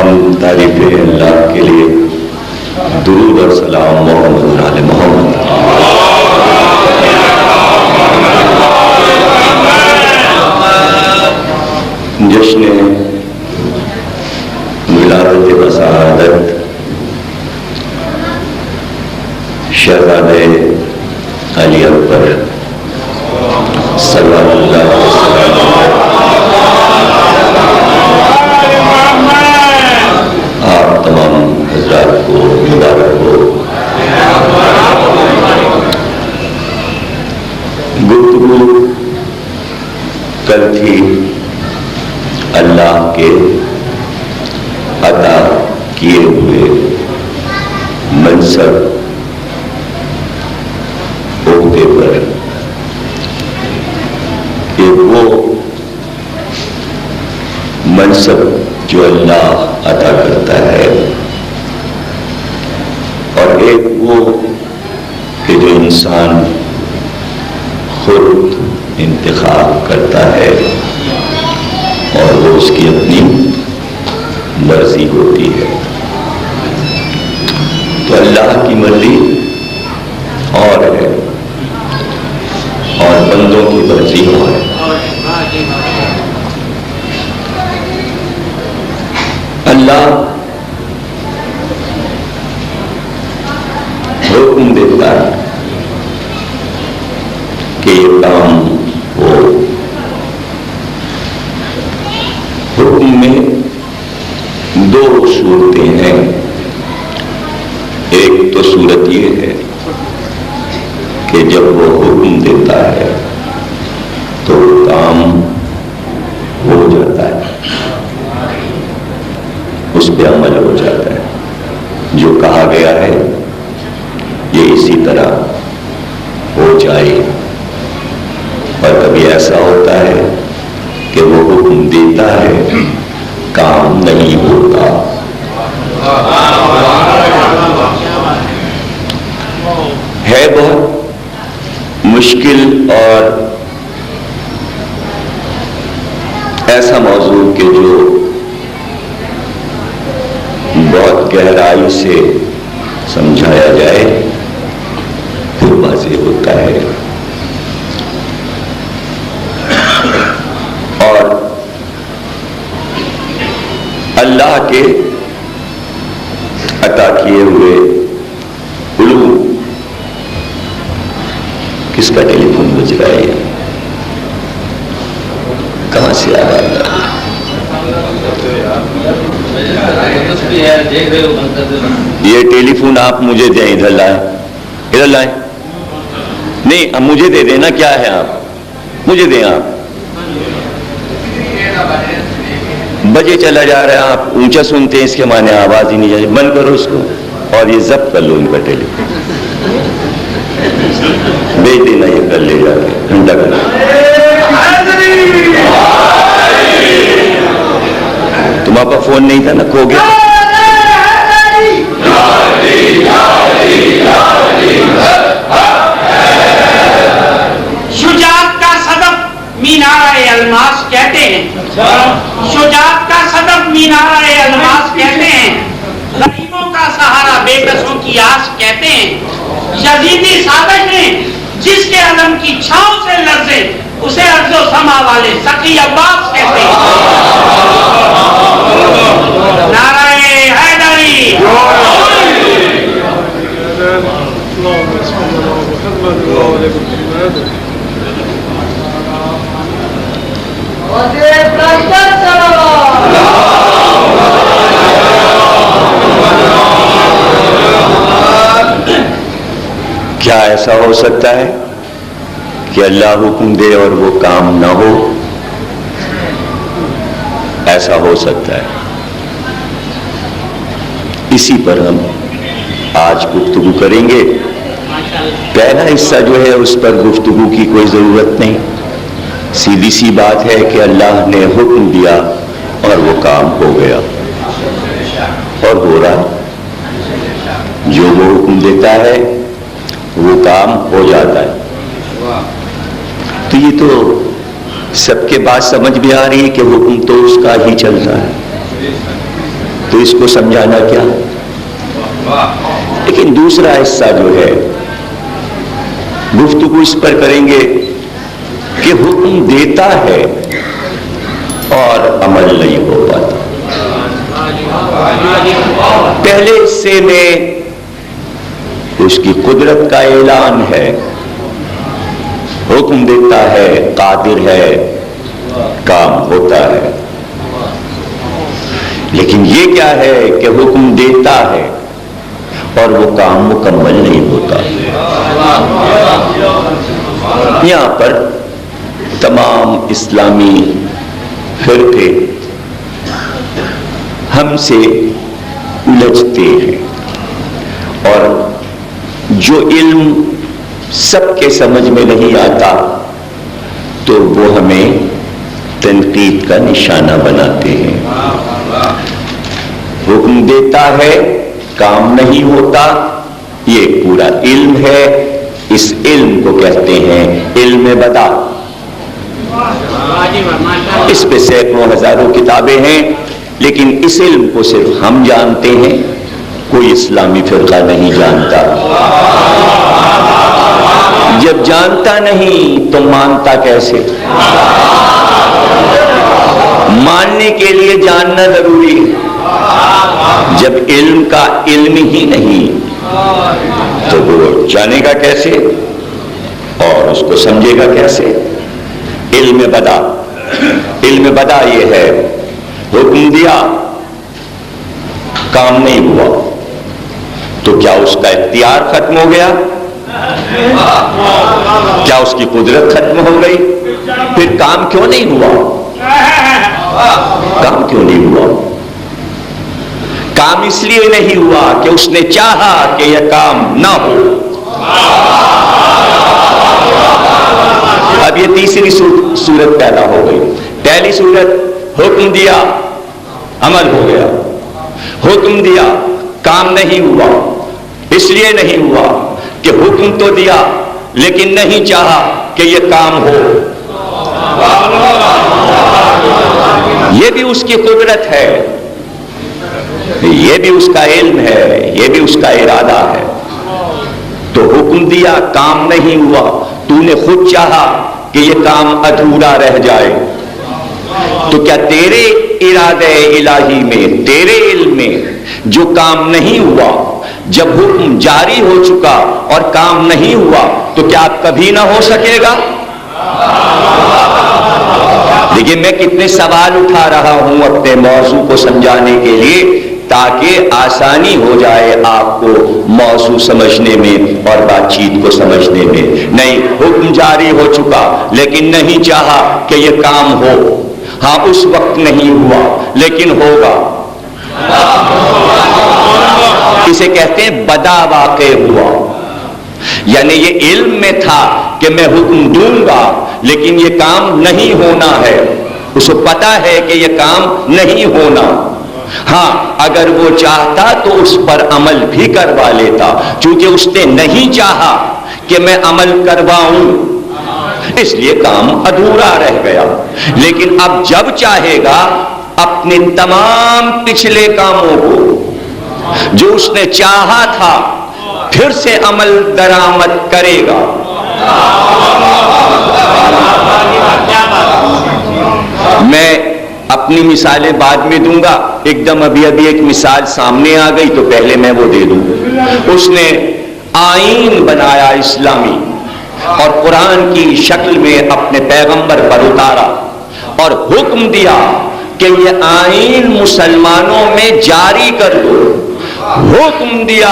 تمام تعریفیں اللہ کے لیے. درود اور سلام محمد علی محمد. جشن ولادت و سعادت شہزادے علی اکبر صلی اللہ علیہ وسلم آپ تمام حضرات کو مبارک ہو. گفتگو کل تھی اللہ کے عطا کیے ہوئے منصب عہدے پر کہ وہ منصب جو اللہ عطا کرتا ہے اور ایک وہ کہ جو انسان خود انتخاب کرتا ہے اور وہ اس کی اپنی مرضی ہوتی ہے. تو اللہ کی مرضی اور ہے اور بندوں کی مرضی اور ہے. اللہ حکم دیتا ہے کہ یہ کام ہو. حکم میں دو صورتیں ہیں. ایک تو صورت یہ ہے کہ جب وہ حکم دیتا ہے تو کام ہو جاتا ہے, اس پہ عمل ہو جاتا ہے. جو کہا گیا ہے یہ اسی طرح ہو جائے. اور کبھی ایسا ہوتا ہے کہ وہ حکم دیتا ہے کام نہیں ہوتا. ہے بہت مشکل اور ایسا موضوع کہ جو بہت گہرائی سے سمجھایا جائے پھر واضح ہوتا ہے. اور اللہ کے عطا کیے ہوئے علوم. کس کا ٹیلی فون بج رہا ہے؟ کہاں سے آ رہا ہے؟ یہ ٹیلی فون آپ مجھے دیں, ادھر لائیں, ادھر لائیں. نہیں مجھے دے دینا. کیا ہے آپ مجھے دیں. آپ بجے چلا جا رہا ہے, آپ اونچا سنتے ہیں, اس کے معنی آواز ہی نہیں جائے. بند کرو اس کو اور یہ ضبط کر لو ان کا ٹیلی فون. بھیج دینا, یہ کر لے جا کے گھنٹہ کر. تمہارا پاس فون نہیں تھا نا, کھو گیا. شجاعت کا صدف مینار الماس کہتے ہیں. شجاعت کا صدف مینار الماس کہتے ہیں. غریبوں کا سہارا بے کسوں کی آس کہتے ہیں. یزیدی سازش ہیں جس کے علم کی چھاؤں سے لرزے اسے ارض و سما والے سخی عباس کہتے ہیں. نعرہ حیدری. کیا ایسا ہو سکتا ہے کہ اللہ حکم دے اور وہ کام نہ ہو؟ ایسا ہو سکتا ہے. اسی پر ہم آج گفتگو کریں گے. پہلا حصہ جو ہے اس پر گفتگو کی کوئی ضرورت نہیں. سیدھی سی بات ہے کہ اللہ نے حکم دیا اور وہ کام ہو گیا اور ہو رہا. جو وہ حکم دیتا ہے وہ کام ہو جاتا ہے. تو یہ تو سب کے بات سمجھ میں آ رہی ہے کہ حکم تو اس کا ہی چلتا ہے. تو اس کو سمجھانا کیا؟ لیکن دوسرا حصہ جو ہے گفتگو اس پر کریں گے کہ حکم دیتا ہے اور عمل نہیں ہو پاتا. پہلے حصے میں اس کی قدرت کا اعلان ہے، حکم دیتا ہے، قادر ہے، کام ہوتا ہے. لیکن یہ کیا ہے کہ حکم دیتا ہے اور وہ کام مکمل نہیں ہوتا. یہاں پر تمام اسلامی فرقے ہم سے الجھتے ہیں، اور جو علم سب کے سمجھ میں نہیں آتا تو وہ ہمیں تنقید کا نشانہ بناتے ہیں. حکم دیتا ہے، کام نہیں ہوتا، یہ پورا علم ہے. اس علم کو کہتے ہیں علم بدا. اس پہ سینکڑوں ہزاروں کتابیں ہیں، لیکن اس علم کو صرف ہم جانتے ہیں، کوئی اسلامی فرقہ نہیں جانتا. جب جانتا نہیں تو مانتا کیسے؟ ماننے کے لیے جاننا ضروری ہے. جب علم کا علم ہی نہیں تو وہ جانے گا کیسے اور اس کو سمجھے گا کیسے؟ علم بدا. علم بدا یہ ہے، حکم دیا، کام نہیں ہوا تو کیا اس کا اختیار ختم ہو گیا؟ کیا اس کی قدرت ختم ہو گئی؟ پھر کام کیوں نہیں ہوا؟ کام کیوں نہیں ہوا؟ کام اس لیے نہیں ہوا کہ اس نے چاہا کہ یہ کام نہ ہو. اب یہ تیسری صورت پیدا ہو گئی. پہلی صورت حکم دیا، عمل ہو گیا. حکم دیا، کام نہیں ہوا. اس لیے نہیں ہوا کہ حکم تو دیا لیکن نہیں چاہا کہ یہ کام ہو. یہ بھی اس کی قدرت ہے، یہ بھی اس کا علم ہے، یہ بھی اس کا ارادہ ہے. تو حکم دیا، کام نہیں ہوا، تو نے خود چاہا کہ یہ کام ادھورا رہ جائے. تو کیا تیرے ارادہ الہی میں، تیرے علم میں جو کام نہیں ہوا، جب حکم جاری ہو چکا اور کام نہیں ہوا تو کیا کبھی نہ ہو سکے گا؟ لیکن میں کتنے سوال اٹھا رہا ہوں اپنے موضوع کو سمجھانے کے لیے تاکہ آسانی ہو جائے آپ کو موضوع سمجھنے میں اور بات چیت کو سمجھنے میں. نہیں، حکم جاری ہو چکا لیکن نہیں چاہا کہ یہ کام ہو. ہاں، اس وقت نہیں ہوا لیکن ہوگا. اسے کہتے ہیں بدا واقع ہوا. یعنی یہ علم میں تھا کہ میں حکم دوں گا لیکن یہ کام نہیں ہونا ہے. اس کو پتا ہے کہ یہ کام نہیں ہونا. ہاں، اگر وہ چاہتا تو اس پر عمل بھی کروا لیتا. چونکہ اس نے نہیں چاہا کہ میں عمل کرواؤں، اس لیے کام ادھورا رہ گیا. لیکن اب جب چاہے گا اپنے تمام پچھلے کاموں کو جو اس نے چاہا تھا پھر سے عمل درآمد کرے گا. میں اپنی مثالیں بعد میں دوں گا. ایک دم ابھی ایک مثال سامنے آ گئی تو پہلے میں وہ دے دوں. اس نے آئین بنایا اسلامی اور قرآن کی شکل میں اپنے پیغمبر پر اتارا اور حکم دیا کہ یہ آئین مسلمانوں میں جاری کر دو. حکم دیا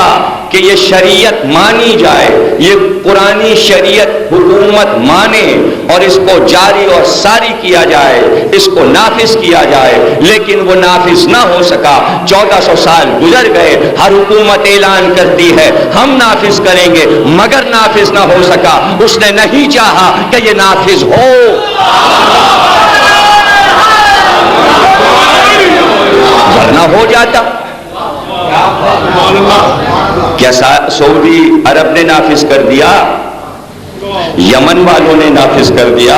کہ یہ شریعت مانی جائے، یہ قرآنی شریعت حکومت مانے اور اس کو جاری اور ساری کیا جائے، اس کو نافذ کیا جائے. لیکن وہ نافذ نہ ہو سکا. 1400 سال گزر گئے. ہر حکومت اعلان کرتی ہے ہم نافذ کریں گے، مگر نافذ نہ ہو سکا. اس نے نہیں چاہا کہ یہ نافذ ہو. ورنہ ہو جاتا. کیا سعودی عرب نے نافذ کر دیا؟ یمن والوں نے نافذ کر دیا؟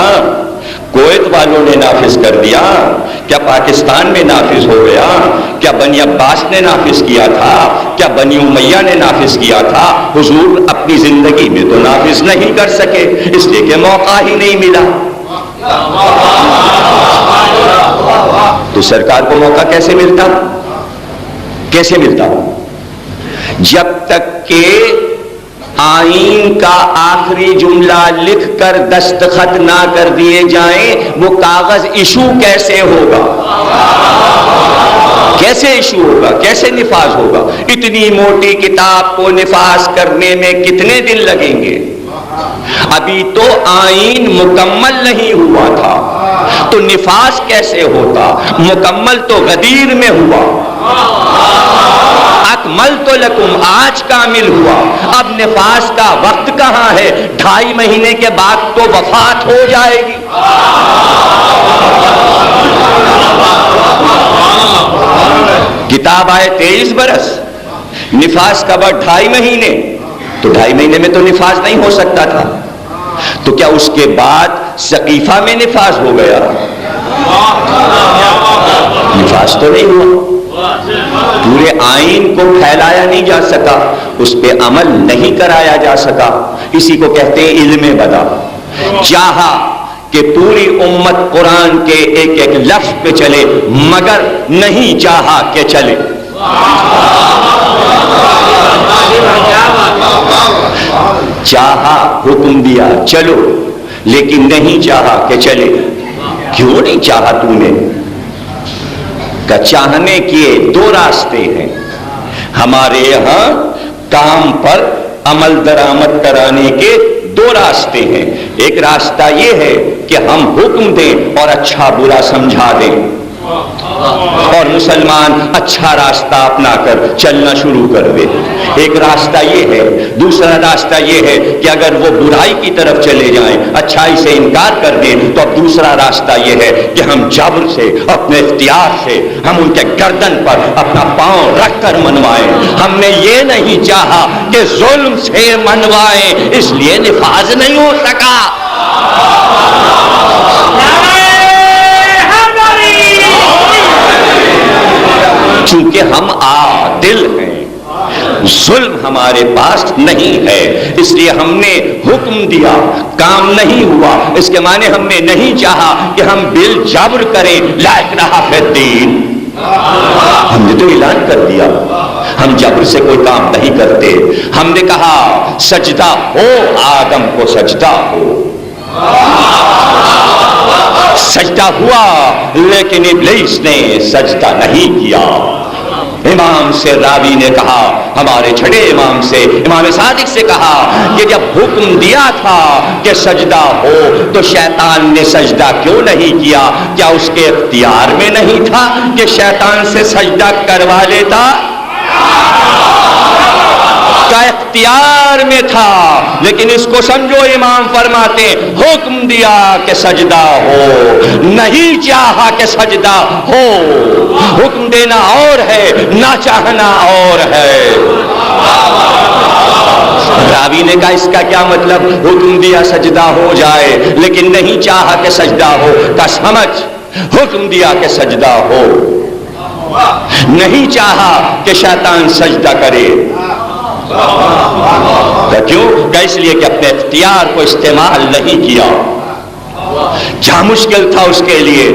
کویت والوں نے نافذ کر دیا، کیا پاکستان میں نافذ ہو گیا؟ کیا بنی عباس نے نافذ کیا تھا؟ کیا بنی امیہ نے نافذ کیا تھا؟ حضور اپنی زندگی میں تو نافذ نہیں کر سکے، اس لیے کہ موقع ہی نہیں ملا۔ تو سرکار کو موقع کیسے ملتا؟ کیسے ملتا؟ جب تک کہ آئین کا آخری جملہ لکھ کر دستخط نہ کر دیے جائیں، وہ کاغذ ایشو کیسے ہوگا؟ کیسے ایشو ہوگا؟ کیسے نفاذ ہوگا؟ اتنی موٹی کتاب کو نفاذ کرنے میں کتنے دن لگیں گے؟ ابھی تو آئین مکمل نہیں ہوا تھا، تو نفاذ کیسے ہوتا؟ مکمل تو غدیر میں ہوا، اکملت لکم آج کامل ہوا، اب نفاذ کا وقت کہاں ہے؟ 2.5 مہینے کے بعد تو وفات ہو جائے گی۔ کتاب آئے 23 برس، نفاذ کا وقت 2.5 مہینے، تو 2.5 مہینے میں تو نفاذ نہیں ہو سکتا تھا، تو کیا اس کے بعد سقیفہ میں نفاذ ہو گیا؟ نفاذ تو نہیں ہوا، پورے آئین کو پھیلایا نہیں جا سکا، اس پہ عمل نہیں کرایا جا سکا، اسی کو کہتے ہیں علم بدا۔ چاہا کہ پوری امت قرآن کے ایک ایک لفظ پہ چلے، مگر نہیں چاہا کہ چلے۔ چاہا، حکم دیا چلو، لیکن نہیں چاہا کہ چلے۔ کیوں نہیں چاہا تو نے؟ کہ چاہنے کے 2 راستے ہیں ہمارے یہاں، کام پر عمل درآمد کرانے کے 2 راستے ہیں۔ ایک راستہ یہ ہے کہ ہم حکم دیں اور اچھا برا سمجھا دیں، اور مسلمان اچھا راستہ اپنا کر چلنا شروع کر دے۔ ایک راستہ یہ ہے، دوسرا راستہ یہ ہے کہ اگر وہ برائی کی طرف چلے جائیں، اچھائی سے انکار کر دیں، تو اب دوسرا راستہ یہ ہے کہ ہم جبر سے، اپنے اختیار سے ہم ان کے گردن پر اپنا پاؤں رکھ کر منوائیں۔ ہم نے یہ نہیں چاہا کہ ظلم سے منوائیں، اس لیے نفاذ نہیں ہو سکا۔ چونکہ ہم عادل ہیں، ظلم ہمارے پاس نہیں ہے، اس لیے ہم نے حکم دیا، کام نہیں ہوا، اس کے معنی ہم نے نہیں چاہا کہ ہم بالجبر کریں لا اکراہ فی الدین۔ ہم نے تو اعلان کر دیا ہم جبر سے کوئی کام نہیں کرتے۔ ہم نے کہا سجدہ ہو، آدم کو سجدہ ہو، سجدہ ہوا، لیکن ابلیس نے سجدہ نہیں کیا۔ امام سے راوی نے کہا، ہمارے چھڑے امام سے، امام صادق سے کہا کہ جب حکم دیا تھا کہ سجدہ ہو تو شیطان نے سجدہ کیوں نہیں کیا؟ کیا اس کے اختیار میں نہیں تھا کہ شیطان سے سجدہ کروا لیتا؟ کا اختیار میں تھا، لیکن اس کو سمجھو، امام فرماتے حکم دیا کہ سجدہ ہو، نہیں چاہا کہ سجدہ ہو۔ حکم دینا اور ہے، نہ چاہنا اور ہے۔ راوی نے کہا اس کا کیا مطلب؟ حکم دیا سجدہ ہو جائے لیکن نہیں چاہا کہ سجدہ ہو، کا سمجھ حکم دیا کہ سجدہ ہو، نہیں چاہا کہ شیطان سجدہ کرے۔ کیوں؟ کہ اس لیے کہ اپنے اختیار کو استعمال نہیں کیا۔ کیا مشکل تھا اس کے لیے؟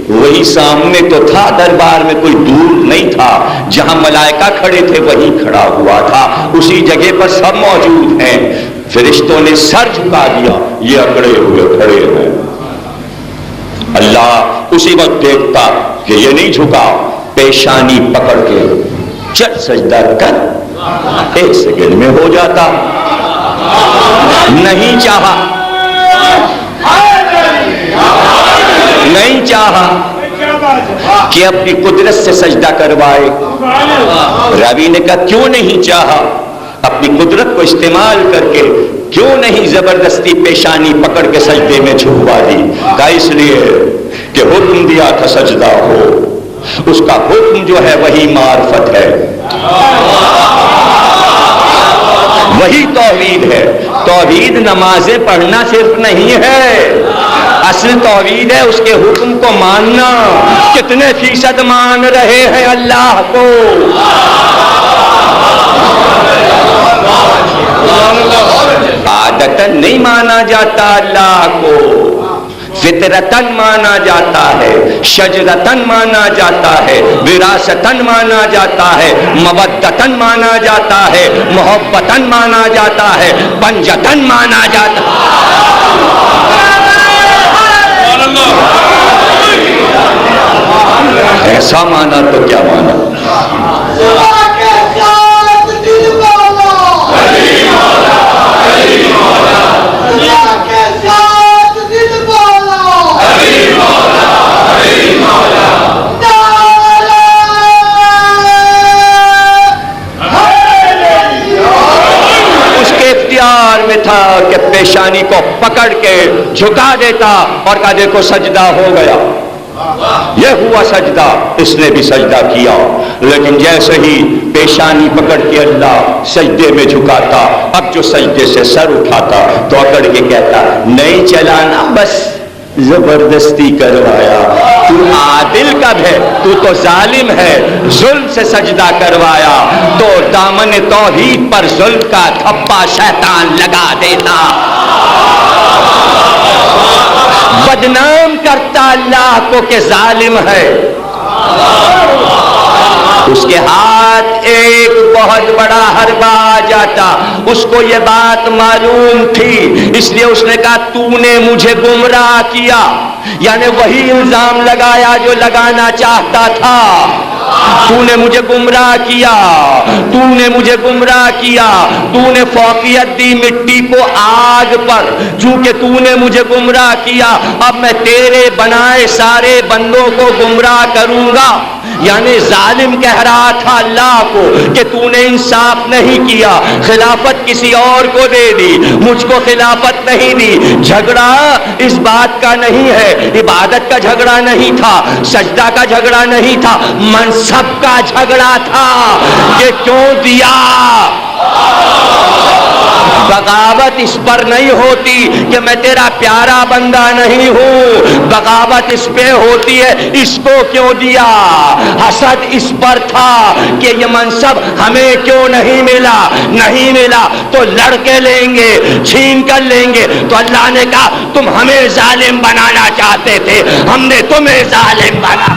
وہی سامنے تو تھا، دربار میں کوئی دور نہیں تھا، جہاں ملائکہ کھڑے تھے وہیں کھڑا ہوا تھا، اسی جگہ پر سب موجود ہیں۔ فرشتوں نے سر جھکا دیا، یہ اکڑے ہوئے کھڑے ہیں۔ اللہ اسی وقت دیکھتا کہ یہ نہیں جھکا، پیشانی پکڑ کے چل سجدہ کر، 1 سیکنڈ میں ہو جاتا۔ نہیں چاہا، نہیں چاہا کہ اپنی قدرت سے سجدہ کروائے۔ راوی نے کہا کیوں نہیں چاہا؟ اپنی قدرت کو استعمال کر کے کیوں نہیں زبردستی پیشانی پکڑ کے سجدے میں جھکوا دی؟ کہا اس لیے کہ حکم دیا تھا سجدہ ہو، اس کا حکم جو ہے وہی معرفت ہے، وہی توحید ہے۔ توحید نمازیں پڑھنا صرف نہیں ہے، اصل توحید ہے اس کے حکم کو ماننا. کتنے فیصد مان رہے ہیں اللہ کو؟ عادتاً نہیں مانا جاتا اللہ کو، فطرتاً مانا جاتا ہے، شجرتاً مانا جاتا ہے، وراثتاً مانا جاتا ہے، مودتاً مانا جاتا ہے، محبتاً مانا جاتا ہے، پنجتاً مانا جاتا ہے. ایسا مانا تو کیا مانا؟ میں تھا کہ پیشانی کو پکڑ کے جھکا دیتا اور کہا دیکھو سجدہ ہو گیا. یہ ہوا سجدہ، اس نے بھی سجدہ کیا. لیکن جیسے ہی پیشانی پکڑ کے اللہ سجدے میں جھکاتا، اب جو سجدے سے سر اٹھاتا تو اکڑ کے کہتا نہیں چلانا، بس زبردستی کروایا. تو عادل کب ہے؟ تو تو ظالم ہے، ظلم سے سجدہ کروایا تو دامن توحید پر ظلم کا تھپا شیطان لگا دیتا، بدنام کرتا اللہ کو کہ ظالم ہے. اس کے ہاتھ ایک بہت بڑا حربہ آ جاتا. اس کو یہ بات معلوم تھی، اس لیے اس نے کہا تو نے مجھے گمراہ کیا. یعنی وہی الزام لگایا جو لگانا چاہتا تھا. تو نے مجھے گمراہ کیا، تو نے مجھے گمراہ کیا، تو نے فوقیت دی مٹی کو آگ پر. چونکہ تو نے مجھے گمراہ کیا، اب میں تیرے بنائے سارے بندوں کو گمراہ کروں گا. یعنی ظالم کہہ رہا تھا اللہ کو کہ تو نے انصاف نہیں کیا، خلافت کسی اور کو دے دی، مجھ کو خلافت نہیں دی. جھگڑا اس بات کا نہیں ہے، عبادت کا جھگڑا نہیں تھا، سجدہ کا جھگڑا نہیں تھا، منصب کا جھگڑا تھا کہ کیوں دیا. بغاوت اس پر نہیں ہوتی کہ میں تیرا پیارا بندہ نہیں ہوں، بغاوت اس پہ ہوتی ہے اس کو کیوں دیا. حسد اس پر تھا کہ یہ منصب ہمیں کیوں نہیں ملا، نہیں ملا تو لڑ کے لیں گے، چھین کر لیں گے. تو اللہ نے کہا تم ہمیں ظالم بنانا چاہتے تھے، ہم نے تمہیں ظالم بنا.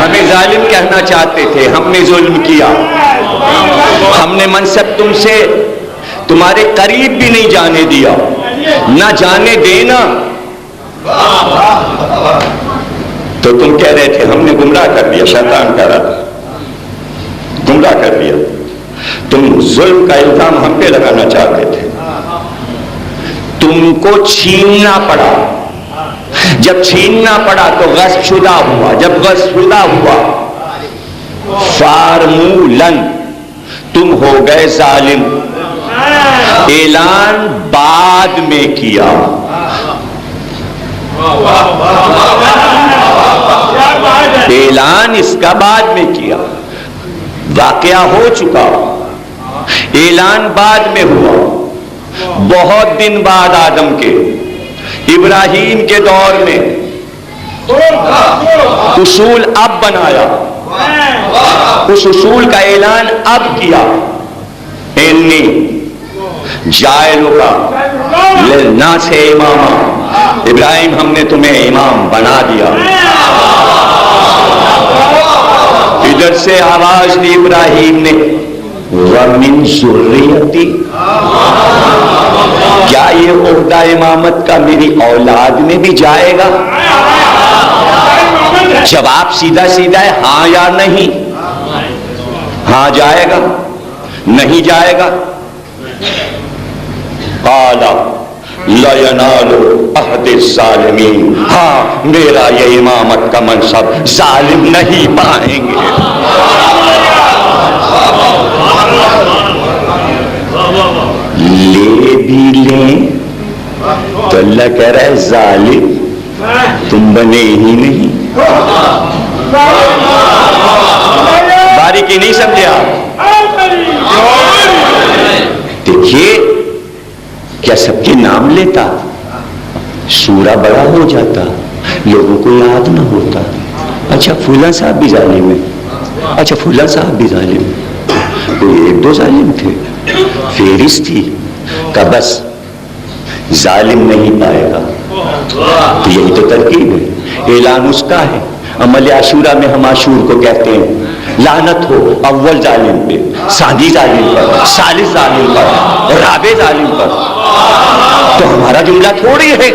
ہمیں ظالم کہنا چاہتے تھے، ہم نے ظلم کیا. ہم نے منصب تم سے تمہارے قریب بھی نہیں جانے دیا، نہ جانے دینا. تو تم کہہ رہے تھے ہم نے گمراہ کر دیا، شیطان کہہ رہا تھا گمراہ کر دیا. تم ظلم کا الزام ہم پہ لگانا چاہتے تھے، تم کو چھیننا پڑا. جب چھیننا پڑا تو غصب شدہ ہوا. جب غصب شدہ ہوا فارمولن تم ہو گئے ظالم. اعلان بعد میں کیا، اعلان اس کا بعد میں کیا. واقعہ ہو چکا، اعلان بعد میں ہوا. بہت دن بعد آدم کے، ابراہیم کے دور میں اصول اب بنایا، اس اصول کا اعلان اب کیا. انی جائلک للناس اماما، ابراہیم ہم نے تمہیں امام بنا دیا. ادھر سے آواز دی ابراہیم نے وَمِن ذُرِّيَّتِي، کیا یہ عہدہ امامت کا میری اولاد میں بھی جائے گا؟ جواب سیدھا سیدھا ہے ہاں یا نہیں. ہاں جائے گا، نہیں جائے گا. قَالَ لَا يَنَالُ عَهْدِ الظَّالِمِينَ، ہاں میرا یہ امامت کا منصب ظالم نہیں پائیں گے. لے بھی لیں تو لٹ کہہ رہا ہے ظالم تم بنے ہی نہیں. باریکی نہیں سمجھے آپ؟ دیکھیے کیا سب کے نام لیتا سورہ بڑا ہو جاتا, لوگوں کو یاد نہ ہوتا. اچھا فلاں صاحب بھی ظالم ہے, اچھا فلاں صاحب بھی ظالم ہے. کوئی ایک دو ظالم تھے, فہرست تھی کہ بس ظالم نہیں پائے گا. تو یہی تو ترکیب ہے, اعلان اس کا ہے. عمل عاشورہ میں ہم عاشور کو کہتے ہیں لعنت ہو اول ظالم پہ, ثانی ظالم پر, ثالث ظالم پر, رابع ظالم پر. تو ہمارا جملہ تھوڑی ہے,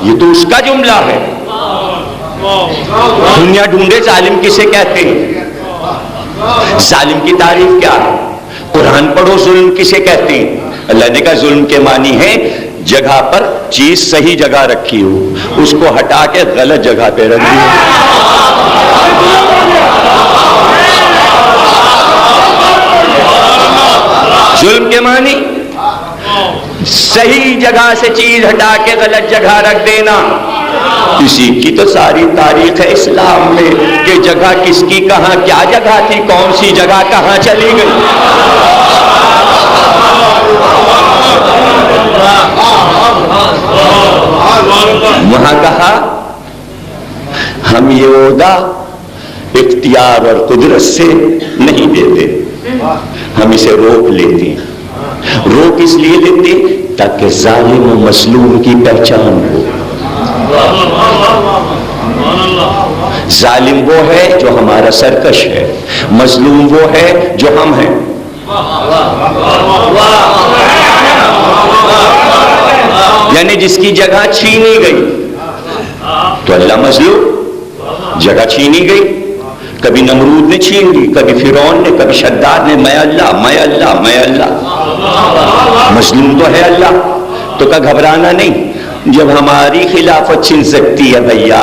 یہ تو اس کا جملہ ہے. دنیا ڈھونڈے ظالم کسے کہتے ہیں, ظالم کی تعریف کیا ہے. قرآن پڑھو ظلم کسے کہتے ہیں. اللہ نے کہا ظلم کے معنی ہے جگہ پر چیز صحیح جگہ رکھی ہو, اس کو ہٹا کے غلط جگہ پہ رکھ دی. ظلم کے معنی صحیح جگہ سے چیز ہٹا کے غلط جگہ رکھ دینا. اسی کی تو ساری تاریخ ہے اسلام میں کہ جگہ کس کی کہاں کیا جگہ تھی, کون سی جگہ کہاں چلی گئی. وہاں کہا ہم یہ عہدہ اختیار اور قدرت سے نہیں دیتے, ہم اسے روک لیتے ہیں. روک اس لیے لیتے تاکہ ظالم و مظلوم کی پہچان ہو. ظالم وہ ہے جو ہمارا سرکش ہے, مظلوم وہ ہے جو ہم ہیں. یعنی جس کی جگہ چھینی گئی تو اللہ مظلوم, جگہ چھینی گئی. کبھی نمرود نے چھین لی, کبھی فرعون نے, کبھی شداد نے, میں اللہ میں اللہ میں اللہ. مظلوم تو ہے اللہ. تو کا گھبرانا نہیں, جب ہماری خلافت چھین سکتی ہے بھیا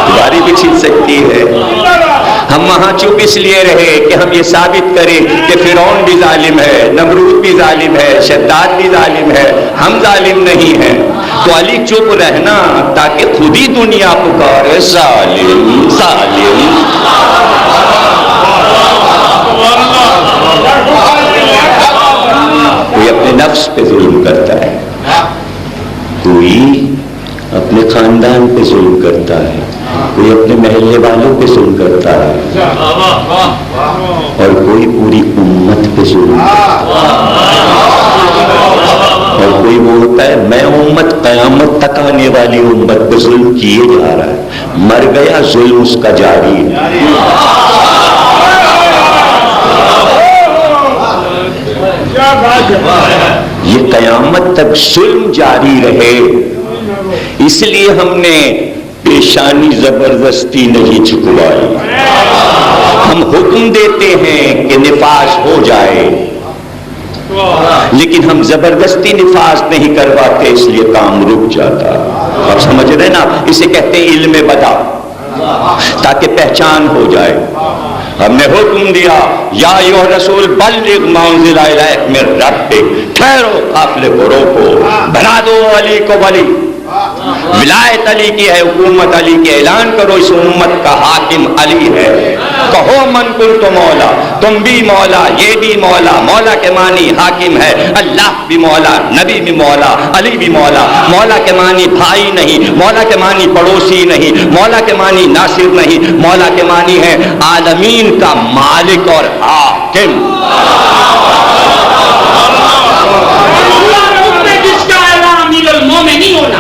تمہاری بھی چھین سکتی ہے. ہم وہاں چپ اس لیے رہے کہ ہم یہ ثابت کریں کہ فرعون بھی ظالم ہے, نمرود بھی ظالم ہے, شداد بھی ظالم ہے, ہم ظالم نہیں ہیں. تو علی چپ رہنا تاکہ خود ہی دنیا پکارے ظالم ظالم. کوئی اپنے نفس پہ ظلم کرتا ہے, کوئی اپنے خاندان پہ ظلم کرتا ہے, کوئی اپنے محلے والوں پہ ظلم کرتا ہے, اور کوئی پوری امت پہ ظلم کرتا ہے. اور کوئی وہ ہوتا ہے میں امت قیامت تک آنے والی امت پہ ظلم کیے جا رہا ہے, مر گیا ظلم اس کا جاری ہے. یہ قیامت تک ظلم جاری رہے, اس لیے ہم نے پیشانی زبردستی نہیں جھکوائی. ہم حکم دیتے ہیں کہ نفاذ ہو جائے, لیکن ہم زبردستی نفاذ نہیں کرواتے, اس لیے کام رک جاتا. آپ سمجھ رہے نا, اسے کہتے ہیں علم بدا, تاکہ پہچان ہو جائے. ہم نے حکم دیا یا ایھا رسول بلغ ما انزل الیک من ربک, ٹھہرو قافلے کو روکو, بنا دو علی کو ولی, ولایت علی کی ہے, حکومت علی کی, اعلان کرو اس امت کا حاکم علی ہے. کہو من کنت مولا, تم بھی مولا, یہ بھی مولا. مولا کے معنی حاکم ہے, اللہ بھی مولا, نبی بھی مولا, علی بھی مولا. مولا کے معنی بھائی نہیں, مولا کے معنی پڑوسی نہیں, مولا کے معنی ناصر نہیں, مولا کے معنی ہے عالمین کا مالک اور حاکم. نہیں ہونا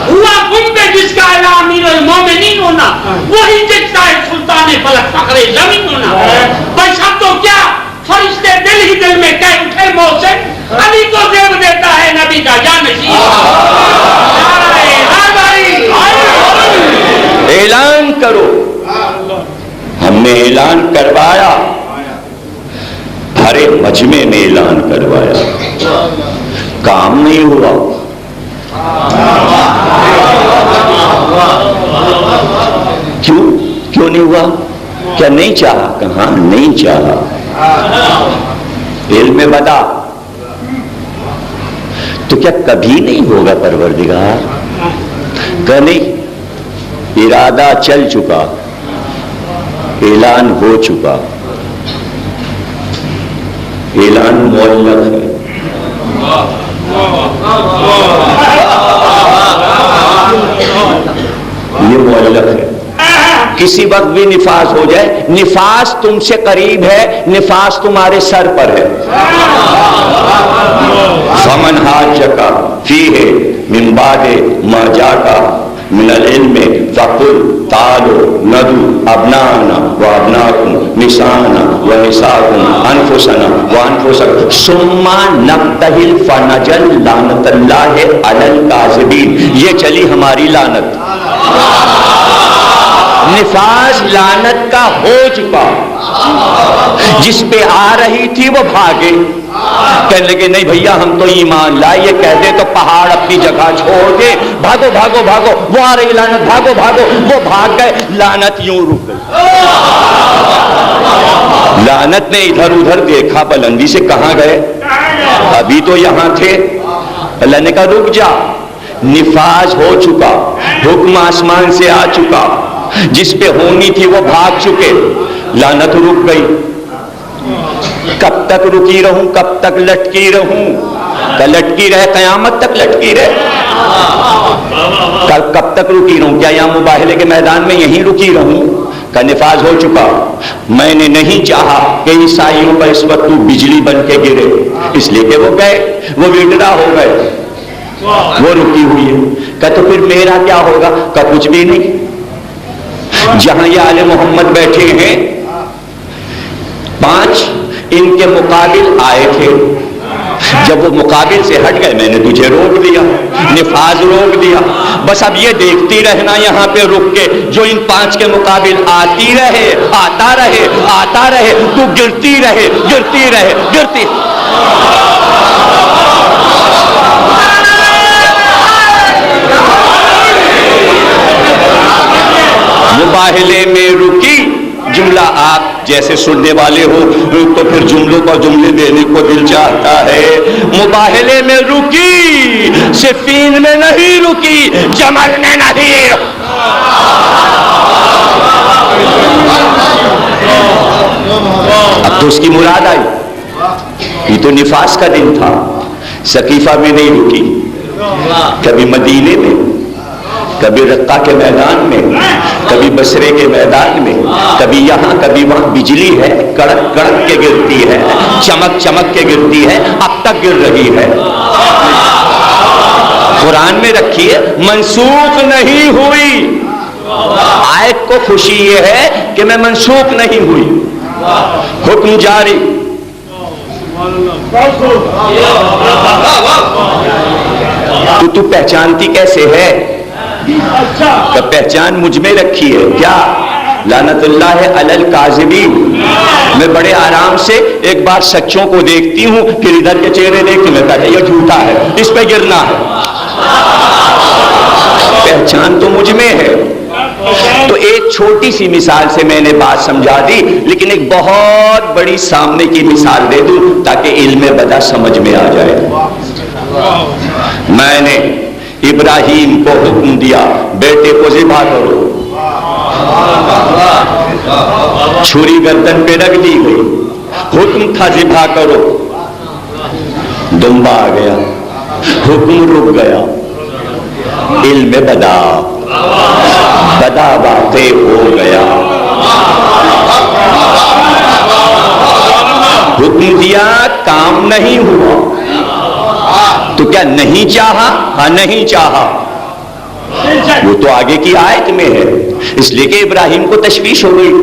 ہوا تم پہ جس کا اعلان امیر المومنین ہونا, وہی جتنا ہے سلطان فلک فخر زمین ہونا. بس اب تو کیا فرشتے دل ہی دل میں کہہ اٹھے محسن علی کو زیب دیتا ہے نبی کا جانشین. اعلان کرو. ہم نے اعلان کروایا, بھرے مجمع میں اعلان کروایا, کام نہیں ہوا. کیوں نہیں ہوا؟ کیا نہیں چاہا. کہاں نہیں چاہا؟ علم بدا. تو کیا کبھی نہیں ہوگا پروردگار؟ کہ نہیں. ارادہ چل چکا، اعلان ہو چکا. اعلان معلق ہے. یہ معلق ہے. کسی وقت بھی نفاذ ہو جائے. نفاذ تم سے قریب ہے، نفاذ تمہارے سر پر ہے. فمن حاجک فیہ من بعد ما جاءک من العلم فقل تعالوا ندعو ابناءنا وابناءکم نساءنا ونساءکم انفسنا وانفسکم ثم نبتہل فنجعل لعنت اللہ علی الکاذبین. یہ چلی ہماری لعنت. نفاذ لعنت کا ہو چکا. جس پہ آ رہی تھی وہ بھاگے. کہنے لگے نہیں بھیا ہم تو ایمان لائے. یہ کہہ دے تو پہاڑ اپنی جگہ چھوڑ کے بھاگو بھاگو بھاگو. وہ آ رہی لعنت، بھاگو بھاگو. وہ بھاگ گئے، لعنت یوں رک گئی. لعنت نے ادھر ادھر دیکھا بلندی سے. کہاں گئے؟ ابھی تو یہاں تھے. اللہ نے کہا رک جا. نفاذ ہو چکا، حکم آسمان سے آ چکا. جس پہ ہونی تھی وہ بھاگ چکے. لعنت رک گئی. کب تک رکی رہوں؟ کب تک لٹکی رہوں؟ لٹکی رہے قیامت تک لٹکی رہے. کب تک رکی رہوں؟ کیا یہاں مباہلے کے میدان میں یہیں رکی رہوں؟ کا نفاذ ہو چکا. میں نے نہیں چاہا کہ عیسائیوں پر اس وقت بجلی بن کے گرے، اس لیے کہ وہ گئے، وہ وڈرا ہو گئے، وہ رکی ہوئی ہے. کہ تو پھر میرا کیا ہوگا؟ کہ کچھ بھی نہیں. جہاں یہ آل محمد بیٹھے ہیں 5 ان کے مقابل آئے تھے. جب وہ مقابل سے ہٹ گئے میں نے تجھے روک دیا، نفاذ روک دیا. بس اب یہ دیکھتی رہنا یہاں پہ رک کے جو ان 5 کے مقابل آتی رہے، آتا رہے، آتا رہے. تو گرتی رہے، گرتی رہے، گرتی. مباہلے میں رکی. جملہ آپ جیسے سننے والے ہو تو پھر جملوں کو جملے دینے کو دل چاہتا ہے. مباہلے میں رکی، صفین میں نہیں رکی، جمل میں نہیں. اب تو اس کی مراد آئی. یہ تو نفاس کا دن تھا. سقیفہ میں نہیں رکی، کبھی مدینے میں، کبھی رقہ کے میدان میں، کبھی بصرے کے میدان میں، کبھی یہاں کبھی وہاں. بجلی ہے، کڑک کڑک کے گرتی ہے، چمک چمک کے گرتی ہے، اب تک گر رہی ہے. قرآن میں رکھی ہے منسوخ نہیں ہوئی. آیت کو خوشی یہ ہے کہ میں منسوخ نہیں ہوئی، حکم جاری. تو پہچانتی کیسے ہے؟ کہ پہچان مجھ میں رکھی ہے. کیا؟ لعنت اللہ علی الکاذبین. میں بڑے آرام سے ایک بار سچوں کو دیکھتی ہوں، پھر ادھر کے چہرے دیکھتی میں کہتا یہ جھوٹا ہے، اس پہ گرنا ہے. پہچان تو مجھ میں ہے. تو ایک چھوٹی سی مثال سے میں نے بات سمجھا دی، لیکن ایک بہت بڑی سامنے کی مثال دے دوں تاکہ علم بدا سمجھ میں آ جائے. میں نے ابراہیم کو حکم دیا بیٹے کو ذبح کرو. چھری گردن پہ رکھ دی گئی، حکم تھا ذبح کرو. دمبا آ گیا، حکم رک گیا. علم بدا واقع ہو گیا. حکم دیا، کام نہیں ہوا. تو کیا نہیں چاہا؟ ہاں نہیں چاہا. وہ تو آگے کی آیت میں ہے. اس لیے کہ ابراہیم کو تشویش ہو گئی،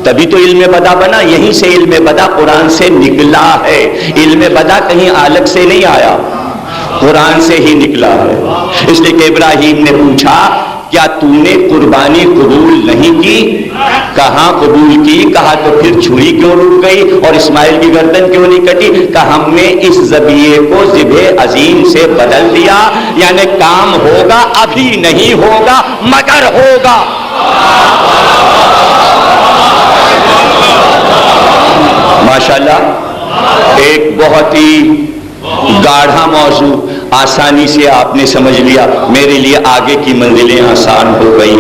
تبھی تو علم بدا بنا. یہیں سے علم بدا قرآن سے نکلا ہے. علم بدا کہیں الگ سے نہیں آیا، قرآن سے ہی نکلا ہے. اس لیے کہ ابراہیم نے پوچھا کیا تو نے قربانی قبول نہیں کی؟ کہاں قبول کی؟ کہا تو پھر چھری کیوں رک گئی اور اسماعیل کی گردن کیوں نہیں کٹی؟ کہا ہم نے اس ذبیحے کو ذبح عظیم سے بدل دیا. یعنی کام ہوگا، ابھی نہیں ہوگا مگر ہوگا. ماشاءاللہ ایک بہت ہی گاڑھا موضوع آسانی سے آپ نے سمجھ لیا. میرے لیے آگے کی منزلیں آسان ہو گئی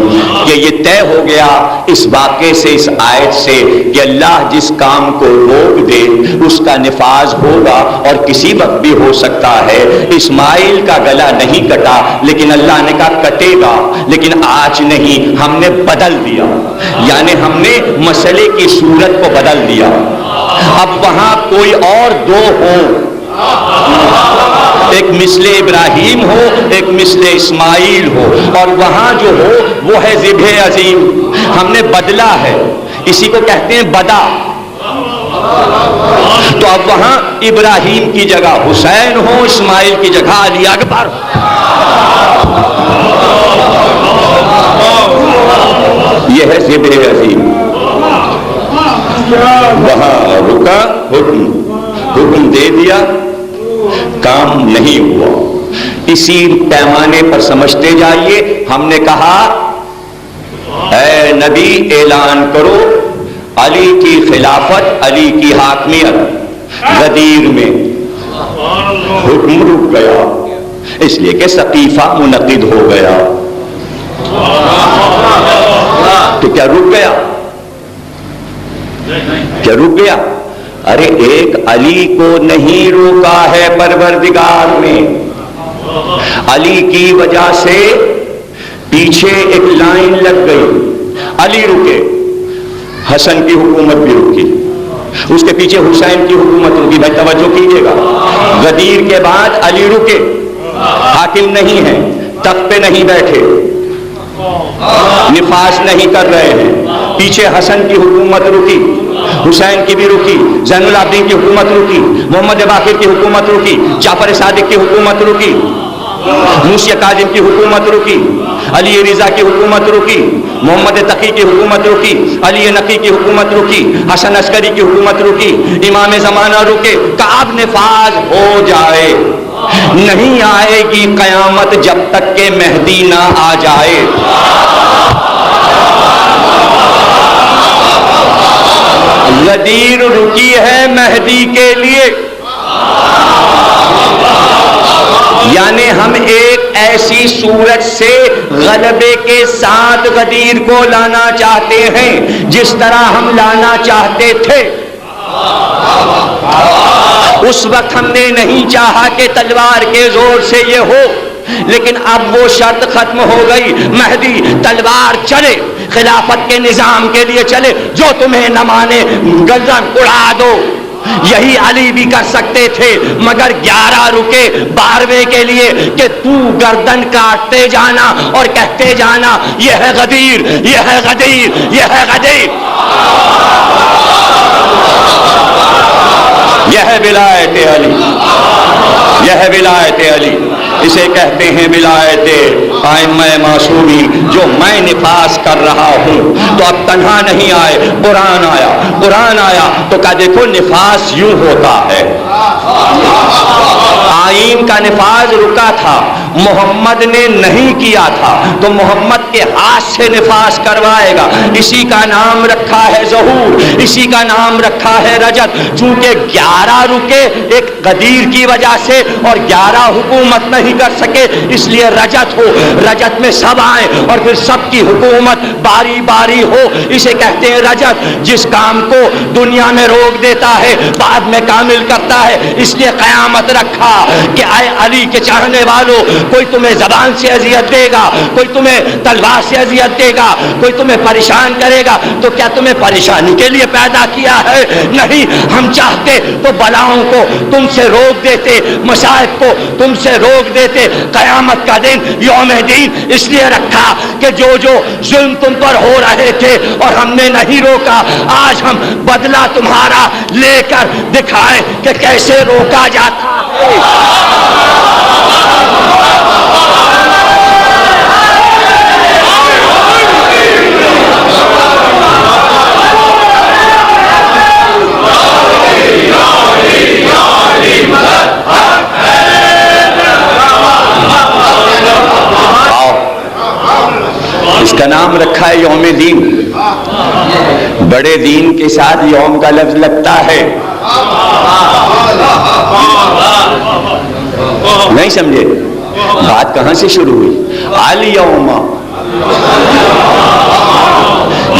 کہ یہ طے ہو گیا اس واقعے سے, اس آیت سے, کہ اللہ جس کام کو روک دے اس کا نفاذ ہوگا, اور کسی وقت بھی ہو سکتا ہے. اسماعیل کا گلا نہیں کٹا لیکن اللہ نے کہا کٹے گا, لیکن آج نہیں, ہم نے بدل دیا, یعنی ہم نے مسئلے کی صورت کو بدل دیا. اب وہاں کوئی اور دو ہو, ایک مثل ابراہیم ہو, ایک مثل اسماعیل ہو, اور وہاں جو ہو وہ ہے ذبح عظیم. ہم نے بدلا ہے, اسی کو کہتے ہیں بدا. تو اب وہاں ابراہیم کی جگہ حسین ہو, اسماعیل کی جگہ علی اکبر. یہ ہے ذبح عظیم. وہاں رکا, حکم دے دیا, کام نہیں ہوا. اسی پیمانے پر سمجھتے جائیے. ہم نے کہا اے نبی اعلان کرو علی کی خلافت, علی کی حاکمیت. غدیر میں حکم رک گیا اس لیے کہ سقیفہ منعقد ہو گیا. تو کیا رک گیا؟ کیا رک گیا؟ ارے ایک علی کو نہیں روکا ہے پروردگار نے. علی کی وجہ سے پیچھے ایک لائن لگ گئی. علی رکے, حسن کی حکومت بھی رکی, اس کے پیچھے حسین کی حکومت رکی. بھائی توجہ کیجیے گا, غدیر کے بعد علی رکے, حاکم نہیں ہے, تخت پہ نہیں بیٹھے, نفاذ نہیں کر رہے ہیں. پیچھے حسن کی حکومت رکی, حسین کی بھی رکی, زین العابدین کی حکومت رکی, محمد باقر کی حکومت رکی, جعفر صادق کی حکومت رکی, موسی کاظم کی حکومت رکی, علی رضا کی حکومت رکی, محمد تقی کی حکومت رکی, علی نقی کی حکومت رکی, حسن عسکری کی حکومت رکی, امام زمانہ رکے. کہ اب نفاذ ہو جائے. نہیں آئے گی قیامت جب تک کہ مہدی نہ آ جائے. غدیر رکی ہے مہدی کے لیے. یعنی ہم ایک ایسی صورت سے غلبے کے ساتھ غدیر کو لانا چاہتے ہیں جس طرح ہم لانا چاہتے تھے. اس وقت ہم نے نہیں چاہا کہ تلوار کے زور سے یہ ہو, لیکن اب وہ شرط ختم ہو گئی. مہدی تلوار چلے, خلافت کے نظام کے لیے چلے, جو تمہیں نہ مانے گردن اڑا دو. یہی علی بھی کر سکتے تھے, مگر 11 رکے 12ویں کے لیے کہ تو گردن کاٹتے جانا اور کہتے جانا یہ ہے غدیر, یہ ہے غدیر, یہ ہے غدیر. یہ ہے ولایت علی, یہ ہے ولایت علی. اسے کہتے ہیں ولایت ائمہ معصومین. جو میں نفاذ کر رہا ہوں تو اب تنہا نہیں آئے, قرآن آیا. قرآن آیا تو کہا دیکھو نفاذ یوں ہوتا ہے. آئین کا نفاذ رکا تھا, محمد نے نہیں کیا تھا, تو محمد کے ہاتھ سے نفاذ کروائے گا. اسی کا نام رکھا ہے ظہور, اسی کا نام رکھا ہے رجت. چونکہ 11 رکے ایک غدیر کی وجہ سے اور 11 حکومت نہیں کر سکے, اس لیے رجت ہو. رجت میں سب آئیں اور پھر سب کی حکومت باری باری ہو. اسے کہتے ہیں رجت. جس کام کو دنیا میں روک دیتا ہے بعد میں کامل کرتا ہے. اس لیے قیامت رکھا کہ اے علی کے چاہنے والوں, کوئی تمہیں زبان سے اذیت دے گا, کوئی تمہیں تلوار سے اذیت دے گا, کوئی تمہیں پریشان کرے گا, تو کیا تمہیں پریشانی کے لیے پیدا کیا ہے؟ نہیں. ہم چاہتے تو بلاؤں کو تم سے روک دیتے, مصائب کو تم سے روک دیتے. قیامت کا دن یوم دین اس لیے رکھا کہ جو ظلم تم پر ہو رہے تھے اور ہم نے نہیں روکا, آج ہم بدلہ تمہارا لے کر دکھائیں کہ کیسے روکا جاتا ہے. اس کا نام رکھا ہے یوم دین. بڑے دین کے ساتھ یوم کا لفظ لگتا ہے. نہیں سمجھے؟ بات کہاں سے شروع ہوئی؟ الیوم،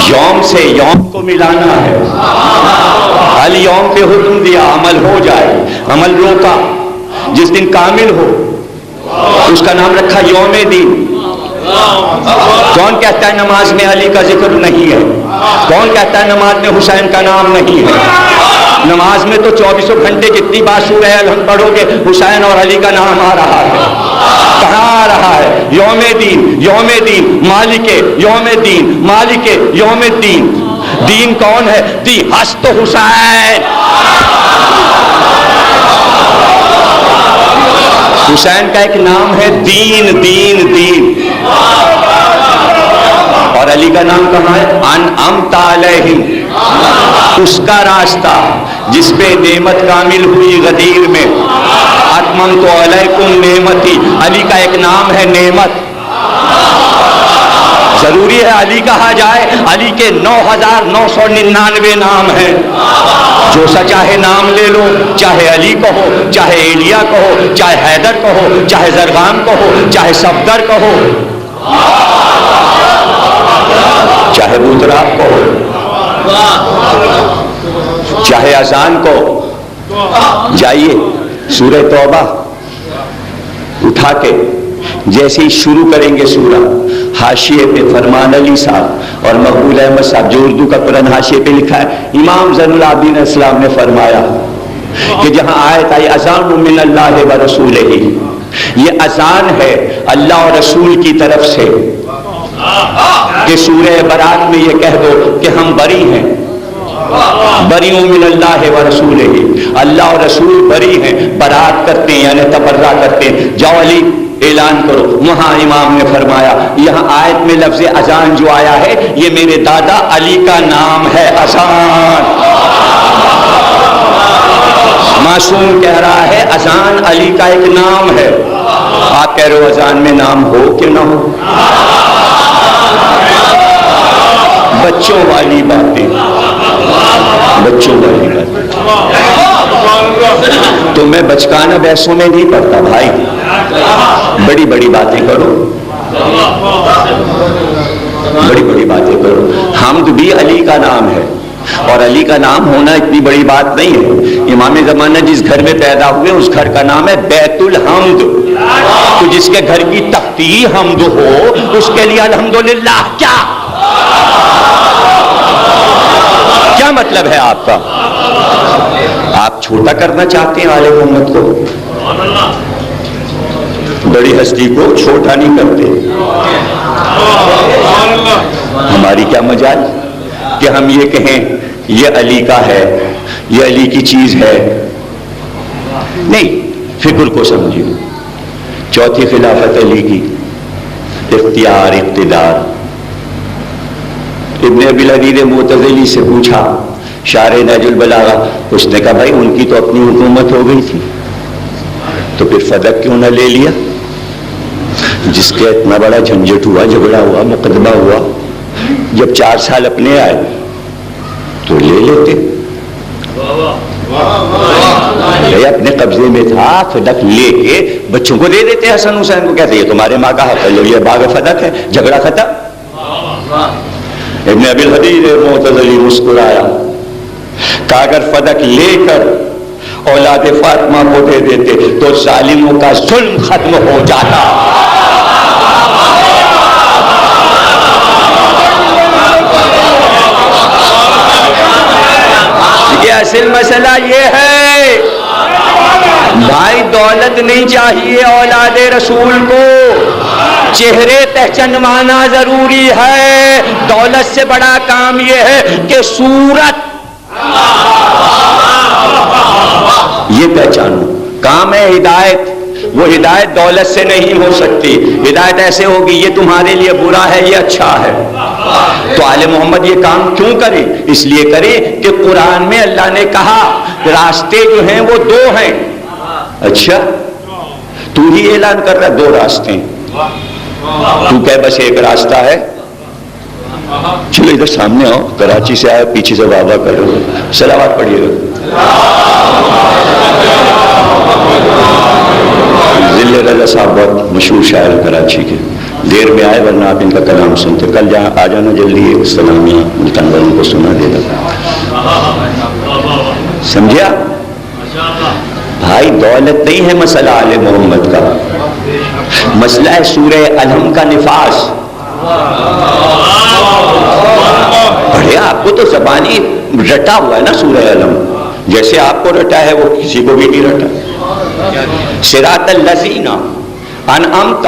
یوم سے یوم کو ملانا ہے. الیوم پہ حکم دیا عمل ہو جائے، عمل روکا. جس دن کامل ہو اس کا نام رکھا یوم دین. کون کہتا ہے نماز میں علی کا ذکر نہیں ہے؟ کون کہتا ہے نماز میں حسین کا نام نہیں ہے؟ نماز میں تو 24 گھنٹے جتنی بار سورہ الحمد پڑھو گے حسین اور علی کا نام آ رہا ہے. کہاں آ رہا ہے؟ یوم دین، یوم دین، مالک یوم دین، مالک یوم دین. دین کون ہے؟ دی ہست حسین. حسین کا ایک نام ہے دین، دین، دین. اور علی کا نام کہاں ہے؟ انعمت علیہم، اس کا راستہ جس پہ نعمت کامل ہوئی غدیر میں. اتممت علیکم نعمتی، علی کا ایک نام ہے نعمت. ضروری ہے علی کہا جائے؟ علی کے 9999 نام ہیں. جو سا چاہے نام لے لو، چاہے علی کہو، چاہے ایلیا کہو، چاہے حیدر کہو، چاہے زرغام کہو، چاہے صفدر کہو، چاہے بوتراب کہو، چاہے اذان کو. جائیے سورہ توبہ اٹھا کے جیسے ہی شروع کریں گے سورہ، حاشیے پہ فرمان علی صاحب اور مقبول احمد صاحب جو اردو کا قرآن حاشیے پہ لکھا ہے، امام زین العابدین اسلام نے فرمایا کہ جہاں آیت آئی اذان من اللہ و رسولہ، یہ اذان ہے اللہ اور رسول کی طرف سے کہ سورہ برات میں یہ کہہ دو کہ ہم بری ہیں. بریوں من اللہ و رسولہ، اللہ اور رسول بری ہیں، برات کرتے ہیں یعنی تبرہ کرتے ہیں. جاؤ علی اعلان کرو. وہاں امام نے فرمایا یہاں آیت میں لفظ اذان جو آیا ہے یہ میرے دادا علی کا نام ہے اذان. معصوم کہہ رہا ہے اذان علی کا ایک نام ہے. آپ کہہ رہے ہو اذان میں نام ہو کہ نہ ہو؟ بچوں والی باتیں، بچوں والی باتیں. تو میں بچکانہ بحثوں میں نہیں پڑھتا بھائی، بڑی بڑی باتیں کرو، بڑی بڑی باتیں کرو. حمد بھی علی کا نام ہے اور علی کا نام ہونا اتنی بڑی بات نہیں ہے. امام زمانہ جس گھر میں پیدا ہوئے اس گھر کا نام ہے بیت الحمد. تو جس کے گھر کی تختی حمد ہو اس کے لیے الحمدللہ کیا مطلب ہے آپ کا؟ آپ چھوٹا کرنا چاہتے ہیں عالم امت کو، بڑی ہستی کو چھوٹا نہیں کرتے. ہماری کیا مجال کہ ہم یہ کہیں یہ علی کا ہے، یہ علی کی چیز ہے. نہیں، فکر کو سمجھیے. چوتھی خلافت علی کی اختیار، اقتدار. ابن ابی الحدید معتزلی سے پوچھا شارح نہج البلاغہ، اس نے کہا بھائی ان کی تو اپنی حکومت ہو گئی تھی تو پھر فدق کیوں نہ لے لیا؟ جس کے اتنا بڑا جھنجٹ ہوا، جھگڑا ہوا، مقدمہ ہوا، جب 4 سال اپنے آئے تو لے لیتے. اپنے قبضے میں تھا، فدق لے کے بچوں کو دے دیتے. حسن حسین کو کہتے یہ تمہارے ماں کا حق ہے، لو یہ باغ فدق ہے. جھگڑا ختم. ابن ابی الحدید معتزلی مسکرایا، کہا اگر فدق لے کر اولاد فاطمہ کو دے دیتے تو ظالموں کا ظلم ختم ہو جاتا. یہ اصل مسئلہ یہ ہے بھائی، دولت نہیں چاہیے اولاد رسول کو، چہرے پہچانوانا ضروری ہے. دولت سے بڑا کام یہ ہے کہ صورت یہ پہچانو. کام ہے ہدایت، وہ ہدایت دولت سے نہیں ہو سکتی. ہدایت ایسے ہوگی یہ تمہارے لیے برا ہے، یہ اچھا ہے. تو آل محمد یہ کام کیوں کرے؟ اس لیے کرے کہ قرآن میں اللہ نے کہا راستے جو ہیں وہ 2 ہیں. اچھا تو ہی اعلان کر رہا 2 راستے ہیں، تو کہ بس ایک راستہ ہے. چلو ادھر سامنے آؤ، کراچی سے آئے، پیچھے سے واہ واہ کر رہے ہو، صلوات پڑھیے گا۔ ذل رضا صاحب بہت مشہور شاعر کراچی کے، دیر میں آئے ورنہ آپ ان کا کلام سنتے، کل آ جانا جلدی، ایک سلامیہ ملتان والوں کو سنا دے گا، سمجھا بھائی؟ دولت نہیں ہے مسئلہ آل محمد کا، مسئلہ ہے سورہ الحم کا نفاذ۔ پڑھے آپ کو تو زبانی رٹا ہوا ہے نا سورہ الحم، جیسے آپ کو رٹا ہے وہ کسی کو بھی نہیں رٹا۔ صراط الذین انعمت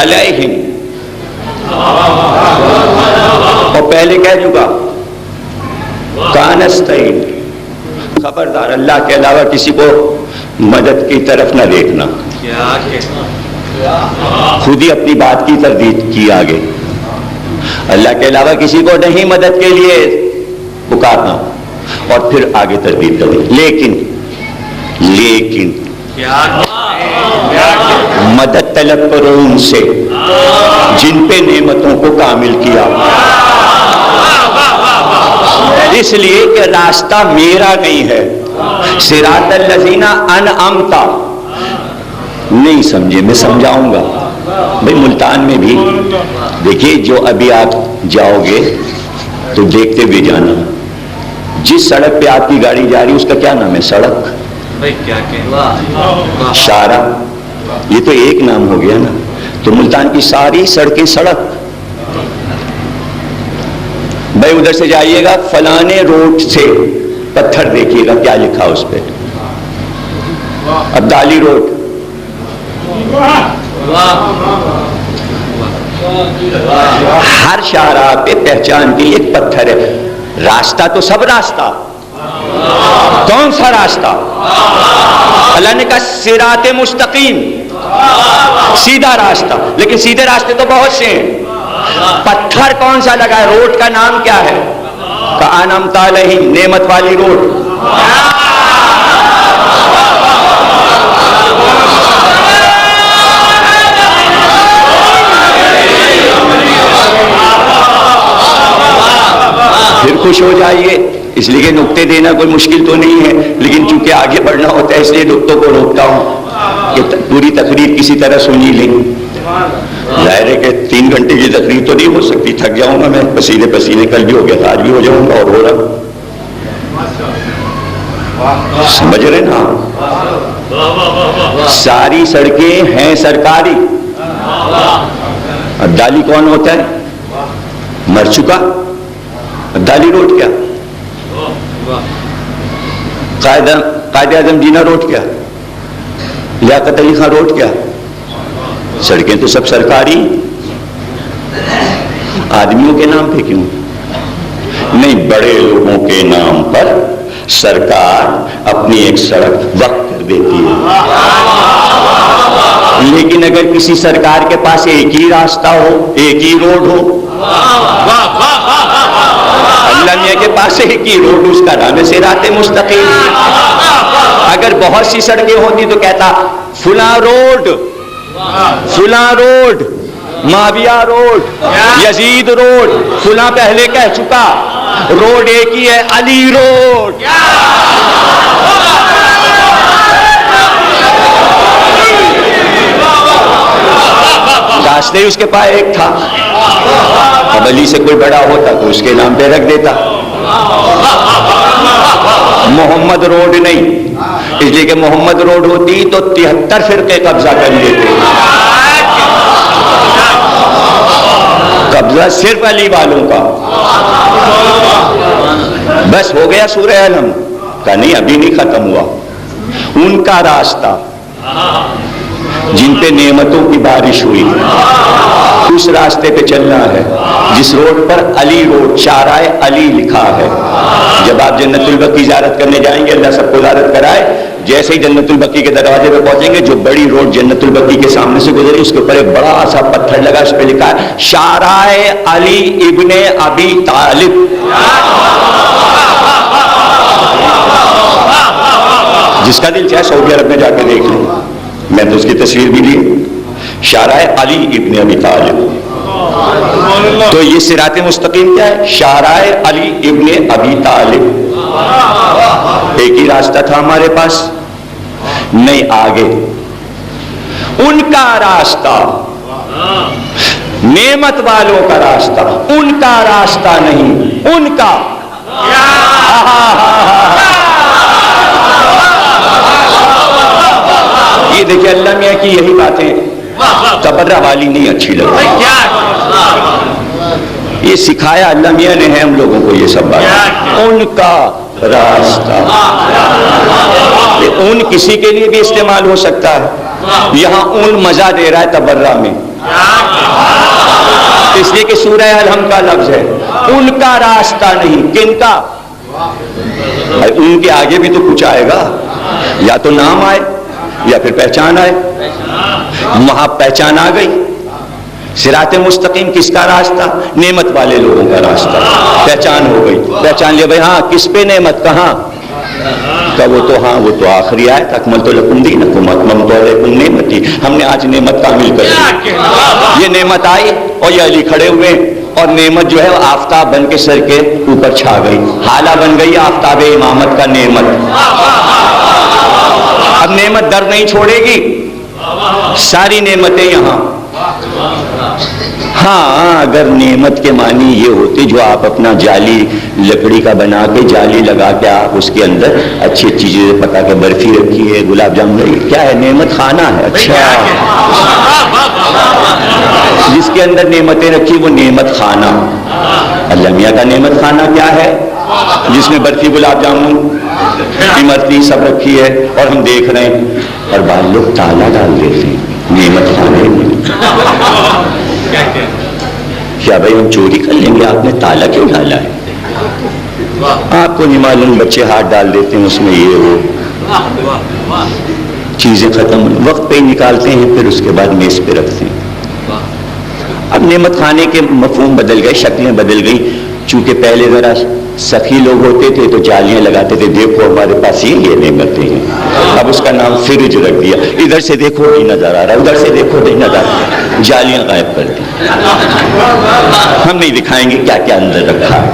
علیہم، اور پہلے کہہ چکا کانستعین، خبردار اللہ کے علاوہ کسی کو مدد کی طرف نہ دیکھنا، خود ہی اپنی بات کی تردید کی آگے، اللہ کے علاوہ کسی کو نہیں مدد کے لیے پکارنا، اور پھر آگے تردید کریں، لیکن مدد طلب کرو ان سے جن پہ نعمتوں کو کامل کیا، اس لیے کہ راستہ میرا نہیں ہے، صراط الذین انعمت نہیں سمجھے، میں سمجھاؤں گا بھائی۔ ملتان میں بھی دیکھیے، جو ابھی آپ جاؤ گے تو دیکھتے ہوئے جانا، جس سڑک پہ آپ کی گاڑی جا رہی ہے اس کا کیا نام ہے؟ سڑک، شارع، یہ تو ایک نام ہو گیا نا۔ تو ملتان کی ساری سڑکیں سڑک، بھائی ادھر سے جائیے گا فلانے روڈ سے، پتھر دیکھیے گا کیا لکھا اس پہ، عبدالی روڈ، ہر شاہراہ پہ پہچان کے لیے ایک پتھر ہے۔ راستہ تو سب راستہ، کون سا راستہ؟ اللہ نے کہا صراط مستقیم، سیدھا راستہ، لیکن سیدھے راستے تو بہت سے ہیں۔ پتھر کون سا لگا ہے؟ روڈ کا نام کیا ہے؟ کہا انعمت علیہم، نعمت والی روڈ۔ پھر خوش ہو جائیے، اس لیے کہ نقطے دینا کوئی مشکل تو نہیں ہے، لیکن چونکہ آگے بڑھنا ہوتا ہے اس لیے نقطوں کو روکتا ہوں کہ پوری تقریر کسی طرح سنی لیں۔ ظاہر ہے کہ 3 گھنٹے کی تقریر تو نہیں ہو سکتی، تھک جاؤں گا میں، پسینے پسینے، کل بھی ہو گیا تھا، آج بھی ہو جاؤں گا اور ہو رہا، سمجھ رہے نا؟ ساری سڑکیں ہیں سرکاری۔ عبدالی کون ہوتا ہے؟ مر چکا۔ عبدالی روڈ کیا؟ قائد اعظم جینا روڈ کیا؟ لیاقت علی خان روڈ کیا؟ سڑکیں تو سب سرکاری، آدمیوں کے نام پہ کیوں نہیں؟ بڑے لوگوں کے نام پر سرکار اپنی ایک سڑک وقف کر دیتی ہے، لیکن اگر کسی سرکار کے پاس ایک ہی راستہ ہو، ایک ہی روڈ ہو، اللہ میاں کے پاس ایک ہی روڈ، اس کا نام ہے صراط مستقیم۔ اگر بہت سی سڑکیں ہوتی تو کہتا فلاں روڈ، فلاں روڈ، معاویہ روڈ، یزید روڈ، فلاں پہلے کہہ چکا، روڈ ایک ہی ہے، علی روڈ۔ راستے اس کے پاس ایک تھا، اب علی سے کوئی بڑا ہوتا تو اس کے نام پہ رکھ دیتا، محمد روڈ نہیں، اس لیے کہ محمد روڈ ہوتی تو 73 فرقے قبضہ کر لیتے، قبضہ صرف علی والوں کا۔ بس ہو گیا سورہ الحم کا؟ نہیں، ابھی نہیں ختم ہوا۔ ان کا راستہ جن پہ نعمتوں کی بارش ہوئی، اس راستے پہ چلنا ہے جس روڈ پر علی روڈ، شارع علی لکھا ہے۔ جب آپ جنت البقیع زیارت کرنے جائیں گے، اللہ سب کو زیارت کرائے، جیسے ہی جنت البقیع کے دروازے پہ پہنچیں گے، جو بڑی روڈ جنت البقیع کے سامنے سے گزری، اس کے اوپر ایک بڑا سا پتھر لگا، اس پہ لکھا ہے شارع علی ابن ابی طالب۔ جس کا دل چاہے سعودی عرب میں جا کے دیکھ لیں، میں تو اس کی تصویر بھی لی، شارع علی ابن ابی طالب۔ تو یہ صراط مستقیم کیا ہے؟ شاہراہ علی ابن ابی طالب. ایک ہی راستہ تھا ہمارے پاس نہیں. آگے ان کا راستہ، نعمت والوں کا راستہ، ان کا راستہ نہیں، ان کا. یہ دیکھیں اللہ میاں کی یہی باتیں تبرہ والی نہیں اچھی لگتی. یہ سکھایا اللہ میاں نے ہے ہم لوگوں کو یہ سب بات. ان کا راستہ، اون کسی کے لیے بھی استعمال ہو سکتا ہے. یہاں اون مزہ دے رہا ہے تبرہ میں، اس لیے کہ سورہ الحم کا لفظ ہے. ان کا راستہ نہیں، کن کا؟ ان کے آگے بھی تو کچھ آئے گا، یا تو نام آئے یا پھر پہچان آئے. وہاں پہچان آ گئی. صراط مستقیم کس کا راستہ؟ نعمت والے لوگوں کا راستہ. پہچان ہو گئی، پہچان لیا بھائی ہاں کس پہ نعمت، کہاں کا؟ وہ تو آخری آیت اکملت لکم دینکم اتممت علیکم نعمتی. ہم نے آج نعمت کامل کر دی. یہ نعمت آئی اور یہ علی کھڑے ہوئے اور نعمت جو ہے وہ آفتاب بن کے سر کے اوپر چھا گئی. حالہ بن گئی آفتاب امامت کا نعمت. اب نعمت در نہیں چھوڑے گی، ساری نعمتیں یہاں. ہاں اگر نعمت کے معنی یہ ہوتے جو آپ اپنا جالی لکڑی کا بنا کے جالی لگا کے آپ اس کے اندر اچھی چیزیں پکا کے برفی رکھی ہے، گلاب جامن، کیا ہے؟ نعمت خانہ ہے. اچھا جس کے اندر نعمتیں رکھی وہ نعمت خانہ. اللہ میاں کا نعمت خانہ کیا ہے؟ جس میں برفی، گلاب جامن، امرتی سب رکھی ہے اور ہم دیکھ رہے ہیں. اور بعض لوگ تالا ڈال دیتے ہیں نعمت خانے میں. کیا بھائی ہم چوری کر لیں گے؟ آپ نے تالا کیوں ڈالا ہے؟ آپ کو نہیں معلوم، بچے ہاتھ ڈال دیتے ہیں اس میں، یہ وہ چیزیں ختم وقت پہ ہی نکالتے ہیں، پھر اس کے بعد میز پہ رکھتے ہیں. اب نعمت خانے کے مفہوم بدل گئے، شکلیں بدل گئی. چونکہ پہلے ذرا سخی لوگ ہوتے تھے تو جالیاں لگاتے تھے، دیکھو ہمارے پاس یہ نعمتیں ہیں. اب اس کا نام فریج رکھ دیا. ادھر سے دیکھو نہیں نظر آ رہا، ادھر سے دیکھو نہیں نظر آ رہا، جالیاں غائب کر دی. ہم نہیں دکھائیں گے کیا کیا اندر رکھا ہے.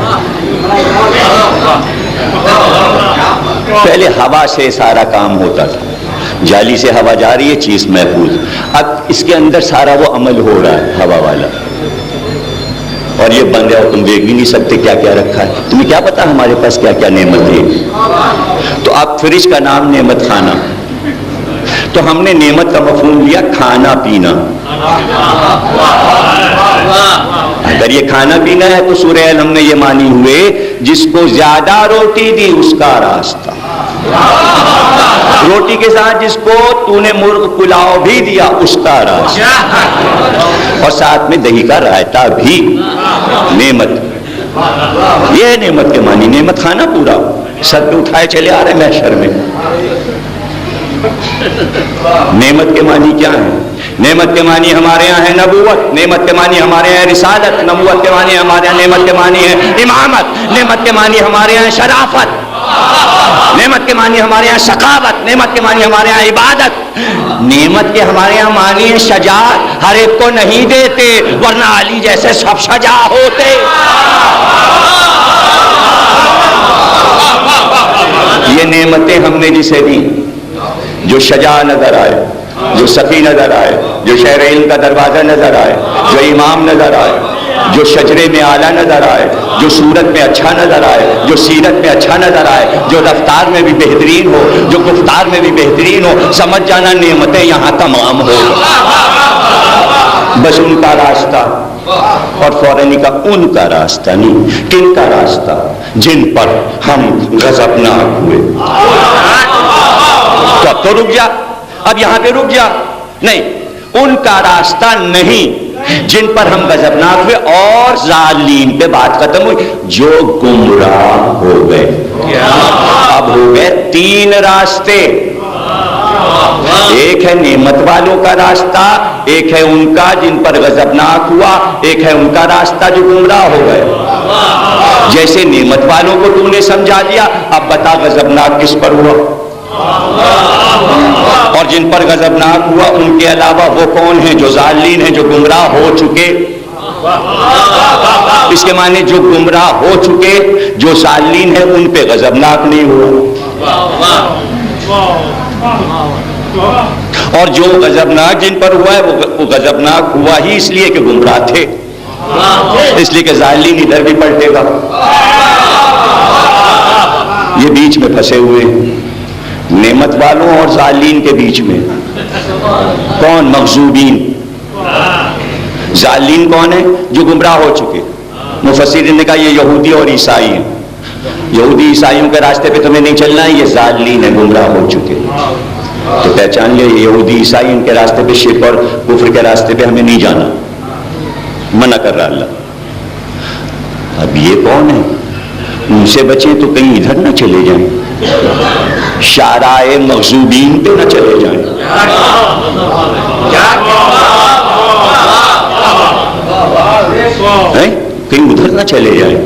پہلے ہوا سے سارا کام ہوتا تھا، جالی سے ہوا جا رہی ہے، چیز محفوظ. اب اس کے اندر سارا وہ عمل ہو رہا ہے ہوا والا، اور یہ بند ہے اور تم دیکھ بھی نہیں سکتے کیا کیا رکھا ہے. تمہیں کیا پتا ہمارے پاس کیا کیا نعمت ہے. تو اب فریج کا نام نعمت خانہ. تو ہم نے نعمت کا مفہوم لیا کھانا پینا. اگر یہ کھانا پینا ہے تو سورہ الحم میں یہ معنی ہوئے جس کو زیادہ روٹی دی اس کا راستہ. روٹی کے ساتھ جس کو تو نے مرغ پلاؤ بھی دیا اس کا راستہ، اور ساتھ میں دہی کا رائتا بھی. نعمت یہ ہے نعمت کے معنی. نعمت کھانا پورا سر پہ اٹھائے چلے آ رہے محشر میں. نعمت کے معنی کیا ہے؟ نعمت کے معنی ہمارے یہاں ہے نبوت، نعمت کے معنی ہمارے یہاں ہے رسالت، نبوت کے معنی ہمارے یہاں، نعمت کے معنی ہے امامت، نعمت کے معنی ہمارے یہاں شرافت، نعمت کے معنی ہمارے یہاں سخاوت، نعمت کے معنی ہمارے یہاں عبادت، نعمت کے ہمارے یہاں معنی ہے شجاعت. ہر ایک کو نہیں دیتے ورنہ علی جیسے سب شجاع ہوتے. یہ نعمتیں ہم نے جسے دی، جو شجاع نظر آئے، جو سخی نظر آئے، جو شہر علم کا دروازہ نظر آئے، جو امام نظر آئے، جو شجرے میں اعلیٰ نظر آئے، جو صورت میں اچھا نظر آئے، جو سیرت میں اچھا نظر آئے، جو رفتار میں بھی بہترین ہو، جو گفتار میں بھی بہترین ہو، سمجھ جانا نعمتیں یہاں تمام ہو. بس ان کا راستہ. اور فوراً کا ان کا راستہ نہیں، کن کا راستہ؟ جن پر ہم غضبناک ہوئے. تو اب تو رک جا، اب یہاں پہ رک جا. نہیں، ان کا راستہ نہیں جن پر ہم غضبناک ہوئے. اور ظالمین پہ بات ختم ہوئی، جو گمراہ ہو گئے. اب ہو گئے تین راستے. ایک ہے نعمت والوں کا راستہ، ایک ہے ان کا جن پر غضبناک ہوا، ایک ہے ان کا راستہ جو گمراہ ہو گئے. جیسے نعمت والوں کو تم نے سمجھا دیا، اب بتا غضبناک کس پر ہوا؟ اور جن پر غضبناک ہوا ان کے علاوہ وہ کون ہیں جو ضالین ہیں، جو گمراہ ہو چکے. اس کے معنی جو گمراہ ہو چکے، جو ضالین ہیں، ان پہ غضبناک نہیں ہوا، اور جو غضبناک جن پر ہوا ہے وہ غضبناک ہوا ہی اس لیے کہ گمراہ تھے، اس لیے کہ ضالین ادھر بھی پلٹے گا۔ یہ بیچ میں پھنسے ہوئے نعمت والوں اور ضالین کے بیچ میں کون؟ مغضوبین۔ ضالین کون ہے؟ جو گمراہ ہو چکے۔ مفسرین نے کہا یہ یہودی اور عیسائی ہیں، یہودی عیسائیوں کے راستے پہ تمہیں نہیں چلنا ہے، یہ ضالین ہیں، گمراہ ہو چکے۔ تو پہچان لیا یہودی عیسائی ان کے راستے پہ، شرک اور کفر کے راستے پہ ہمیں نہیں جانا، منع کر رہا اللہ۔ اب یہ کون ہے؟ ان سے بچیں تو کہیں ادھر نہ چلے جائیں، شارائے مغضوبین پہ نہ چلے جائیں۔ کہیں ادھر نہ چلے جائیں،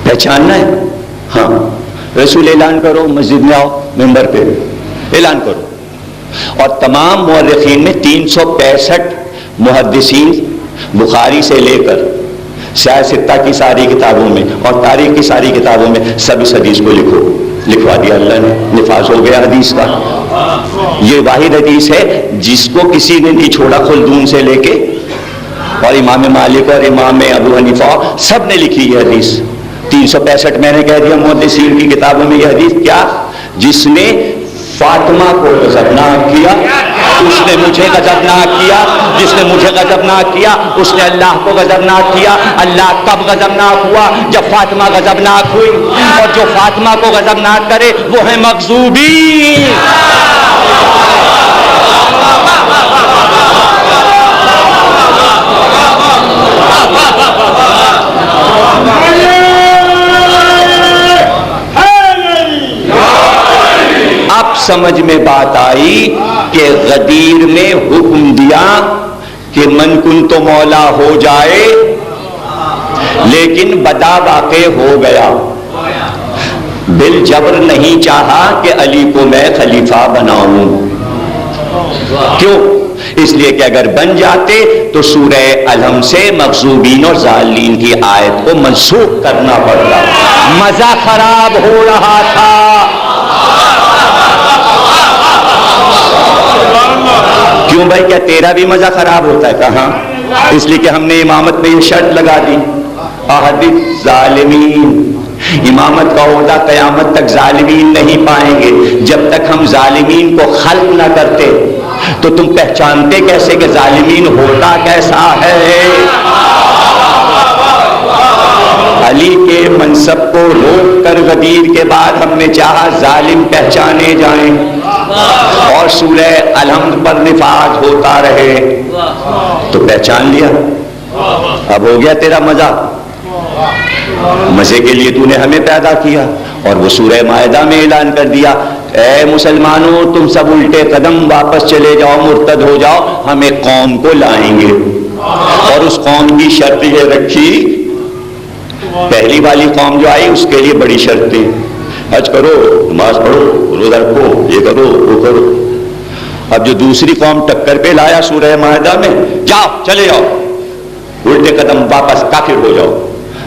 پہچاننا ہے۔ ہاں رسول اعلان کرو، مسجد میں آؤ، ممبر پہ اعلان کرو، اور تمام مورخین میں 365 محدثین بخاری سے لے کر سیاہ ستہ کی ساری کتابوں میں اور تاریخ کی ساری کتابوں میں سب اس حدیث کو لکھوا دیا اللہ نے، نفاذ ہو گیا حدیث کا۔ یہ واحد حدیث ہے جس کو کسی نے نہیں چھوڑا، خلدون سے لے کے اور امام مالک اور امام ابو حنیفہ سب نے لکھی یہ حدیث۔ 365 میں نے کہہ دیا محدثین کی کتابوں میں یہ حدیث کیا؟ جس نے فاطمہ کو غضبناک کیا اس نے مجھے غضبناک کیا، جس نے مجھے غضبناک کیا اس نے اللہ کو غضبناک کیا۔ اللہ کب غضبناک ہوا؟ جب فاطمہ غضبناک ہوئی، اور جو فاطمہ کو غضبناک کرے وہ ہے مغضوبین۔ اب سمجھ میں بات آئی کہ غدیر نے حکم دیا کہ من کن تو مولا ہو جائے، لیکن بدا واقع ہو گیا، بالجبر نہیں چاہا کہ علی کو میں خلیفہ بناؤں۔ کیوں؟ اس لیے کہ اگر بن جاتے تو سورہ الحم سے مغضوبین اور ضالین کی آیت کو منسوخ کرنا پڑتا، مزہ خراب ہو رہا تھا۔ کیوں بھائی، کیا تیرا بھی مزہ خراب ہوتا ہے؟ کہاں؟ اس لیے کہ ہم نے امامت میں یہ شرط لگا دی، احدث ظالمین، امامت کا عہدہ قیامت تک ظالمین نہیں پائیں گے۔ جب تک ہم ظالمین کو خلق نہ کرتے تو تم پہچانتے کیسے کہ ظالمین ہوتا کیسا ہے؟ علی کے منصب کو روک کر غدیر کے بعد ہم نے چاہا ظالم پہچانے جائیں اور سورہ الحمد پر نفاذ ہوتا رہے، تو پہچان لیا، اب ہو گیا تیرا مزہ۔ مزے کے لیے تو نے ہمیں پیدا کیا، اور وہ سورہ مائدہ میں اعلان کر دیا، اے مسلمانوں تم سب الٹے قدم واپس چلے جاؤ، مرتد ہو جاؤ، ہم ایک قوم کو لائیں گے۔ اور اس قوم کی شرط یہ رکھی، پہلی والی قوم جو آئی اس کے لیے بڑی شرطیں، حج کرو، نماز پڑھو، روزہ رکھو، یہ کرو وہ کرو۔ اب جو دوسری قوم ٹکر پہ لایا سورہ مائدہ میں، جاؤ چلے جاؤ، الٹے قدم واپس کافر ہو جاؤ،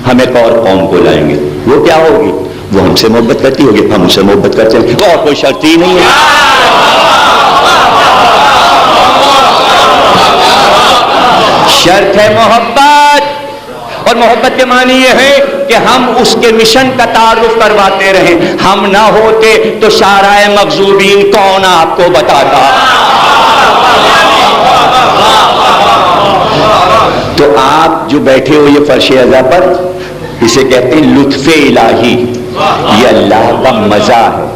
ہم ایک اور قوم کو لائیں گے۔ وہ کیا ہوگی؟ وہ ہم سے محبت کرتی ہوگی، ہم ان سے محبت کرتے ہیں، اور کوئی شرط ہی نہیں ہے۔ شرط ہے محبت، اور محبت کے معنی یہ ہے کہ ہم اس کے مشن کا تعارف کرواتے رہیں۔ ہم نہ ہوتے تو شارع مغضوبین کون آپ کو بتاتا؟ تو آپ جو بیٹھے ہو یہ فرش ازا پر، اسے کہتے ہیں لطف الہی، یہ اللہ کا مزہ ہے۔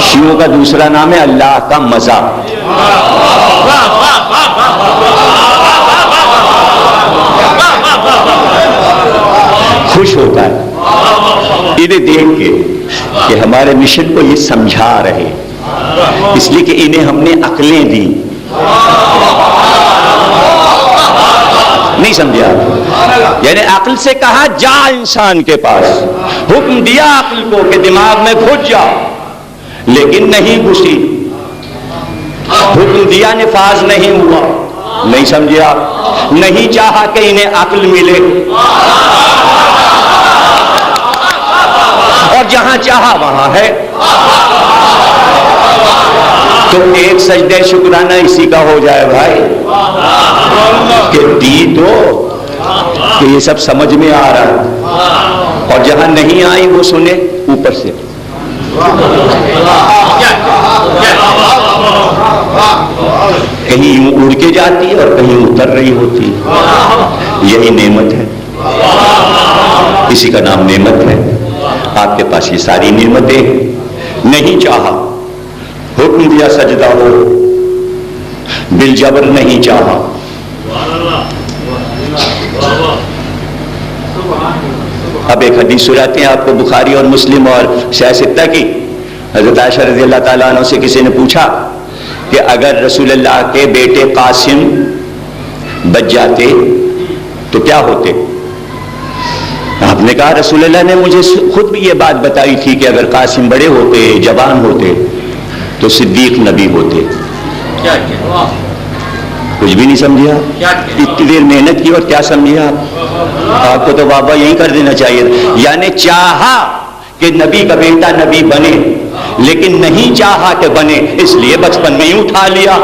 شیعوں کا دوسرا نام ہے اللہ کا مزہ۔ خوش ہوتا ہے انہیں دیکھ کے کہ ہمارے مشن کو یہ سمجھا رہے، اس لیے کہ انہیں ہم نے عقلیں دی، نہیں سمجھا؟ یعنی عقل سے کہا جا انسان کے پاس، حکم دیا عقل کو کہ دماغ میں گھس جا، لیکن نہیں گھسی، حکم دیا نفاذ نہیں ہوا، نہیں سمجھے آپ؟ نہیں چاہا کہ انہیں عقل ملے، اور جہاں چاہا وہاں ہے۔ تو ایک سجدہ شکرانہ اسی کا ہو جائے بھائی کہ دی تو کہ یہ سب سمجھ میں آ رہا ہے، اور جہاں نہیں آئی وہ سنے اوپر سے۔ کہیں یوں اڑ کے جاتی اور کہیں اتر رہی ہوتی، یہی نعمت ہے، اسی کا نام نعمت ہے۔ آپ کے پاس یہ ساری نعمتیں، نہیں چاہا حکم دیا سجدہ ہو، بالجبر نہیں چاہا۔ اب ایک حدیث سناتے ہیں آپ کو، بخاری اور مسلم اور شیخ ستہ کی۔ حضرت عائشہ رضی اللہ تعالیٰ عنہ سے کسی نے پوچھا کہ اگر رسول اللہ کے بیٹے قاسم بچ جاتے تو کیا ہوتے؟ آپ نے کہا رسول اللہ نے مجھے خود بھی یہ بات بتائی تھی کہ اگر قاسم بڑے ہوتے، جوان ہوتے، تو صدیق نبی ہوتے۔ کچھ بھی نہیں سمجھے آپ؟ اتنی دیر محنت کی اور کیا سمجھے آپ؟ آپ کو تو بابا یہی کر دینا چاہیے، یعنی چاہا کہ نبی کا بیٹا نبی بنے، لیکن نہیں چاہا کہ بنے، اس لیے بچپن میں ہی اٹھا لیا۔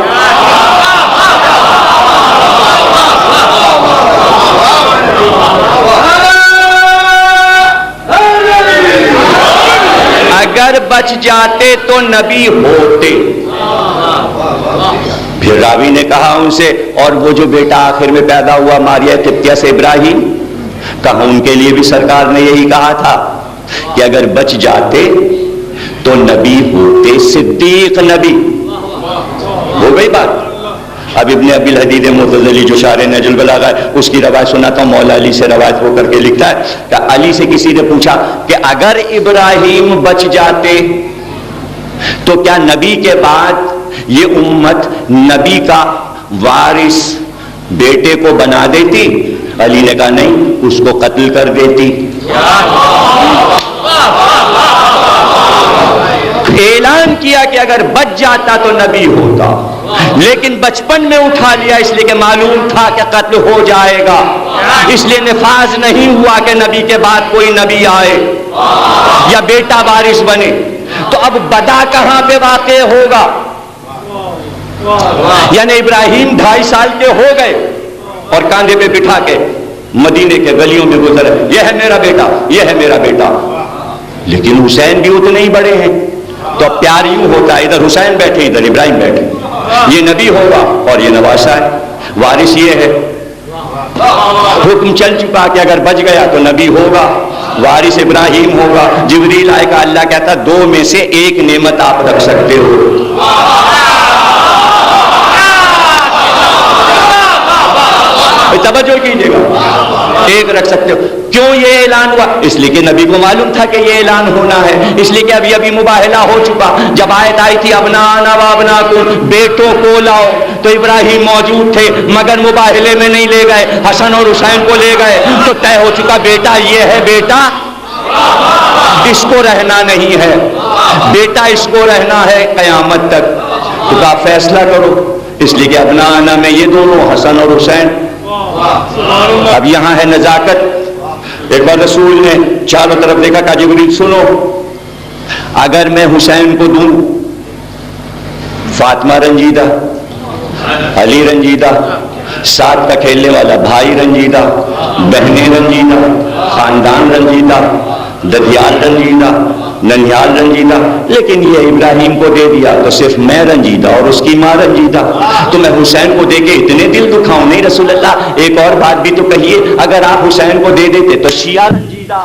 اگر بچ جاتے تو نبی ہوتے۔ پھر راوی نے کہا ان سے، اور وہ جو بیٹا آخر میں پیدا ہوا ماریہ قبطیہ سے ابراہیم، کہا ان کے لیے بھی سرکار نے یہی کہا تھا کہ اگر بچ جاتے تو نبی ہوتے، صدیق نبی۔ ہو گئی بات۔ اب ابن ابی الحدید معتزلی جو شارح نہج البلاغہ ہے، اس کی روایت سناتا ہوں، مولا علی سے روایت ہو کر کے لکھتا ہے کہ علی سے کسی نے پوچھا کہ اگر ابراہیم بچ جاتے تو کیا نبی کے بعد یہ امت نبی کا وارث بیٹے کو بنا دیتی؟ علی نے کہا نہیں، اس کو قتل کر دیتی۔ اعلان کیا کہ اگر بچ جاتا تو نبی ہوتا، لیکن بچپن میں اٹھا لیا اس لیے کہ معلوم تھا کہ قتل ہو جائے گا، اس لیے نفاذ نہیں ہوا کہ نبی کے بعد کوئی نبی آئے یا بیٹا وارث بنے۔ تو اب بدا کہاں پہ واقع ہوگا؟ یعنی ابراہیم 2.5 سال کے ہو گئے اور کاندھے پہ بٹھا کے مدینے کے گلیوں میں گزرے، یہ ہے میرا بیٹا، یہ ہے میرا بیٹا۔ لیکن حسین بھی اتنے ہی بڑے ہیں، تو اب پیار یوں ہوتا ہے، ادھر حسین بیٹھے ادھر ابراہیم بیٹھے، یہ نبی ہوگا اور یہ نواسہ ہے، وارث یہ ہے۔ حکم چل چکا کہ اگر بچ گیا تو نبی ہوگا، وارث ابراہیم ہوگا۔ جبریل آئے گا، اللہ کہتا 2 میں سے ایک نعمت آپ رکھ سکتے ہو۔ توجہ کیجیے گا، ایک رکھ سکتے ہو۔ کیوں یہ اعلان ہوا؟ اس لیے کہ نبی کو معلوم تھا کہ یہ اعلان ہونا ہے، اس لیے کہ ابھی مباہلہ ہو چکا۔ جب آیت آئی تھی ابنانا و ابناکم، بیٹوں کو لاؤ، تو ابراہیم موجود تھے مگر مباہلے میں نہیں لے گئے، حسن اور حسین کو لے گئے، تو طے ہو چکا بیٹا یہ ہے، بیٹا اس کو رہنا نہیں ہے، بیٹا اس کو رہنا ہے قیامت تک۔ تو آپ فیصلہ کرو، اس لیے کہ ابنانا میں یہ دونوں حسن اور حسین۔ اب یہاں ہے نزاکت۔ ایک بار رسول نے چاروں طرف دیکھا، کہا جبریل سنو، اگر میں حسین کو دوں، فاطمہ رنجیدہ، علی رنجیدہ، ساتھ کا کھیلنے والا بھائی رنجیدہ، بہنیں رنجیدہ، خاندان رنجیدہ، ددیال رنجیدہ، ننیال رنجیدہ، لیکن یہ ابراہیم کو دے دیا تو صرف میں رنجیدہ اور اس کی ماں رنجیدہ، تو میں حسین کو دے کے اتنے دل دکھاؤں؟ نہیں رسول اللہ، ایک اور بات بھی تو کہیے، اگر آپ حسین کو دے دیتے تو شیعہ رنجیدہ۔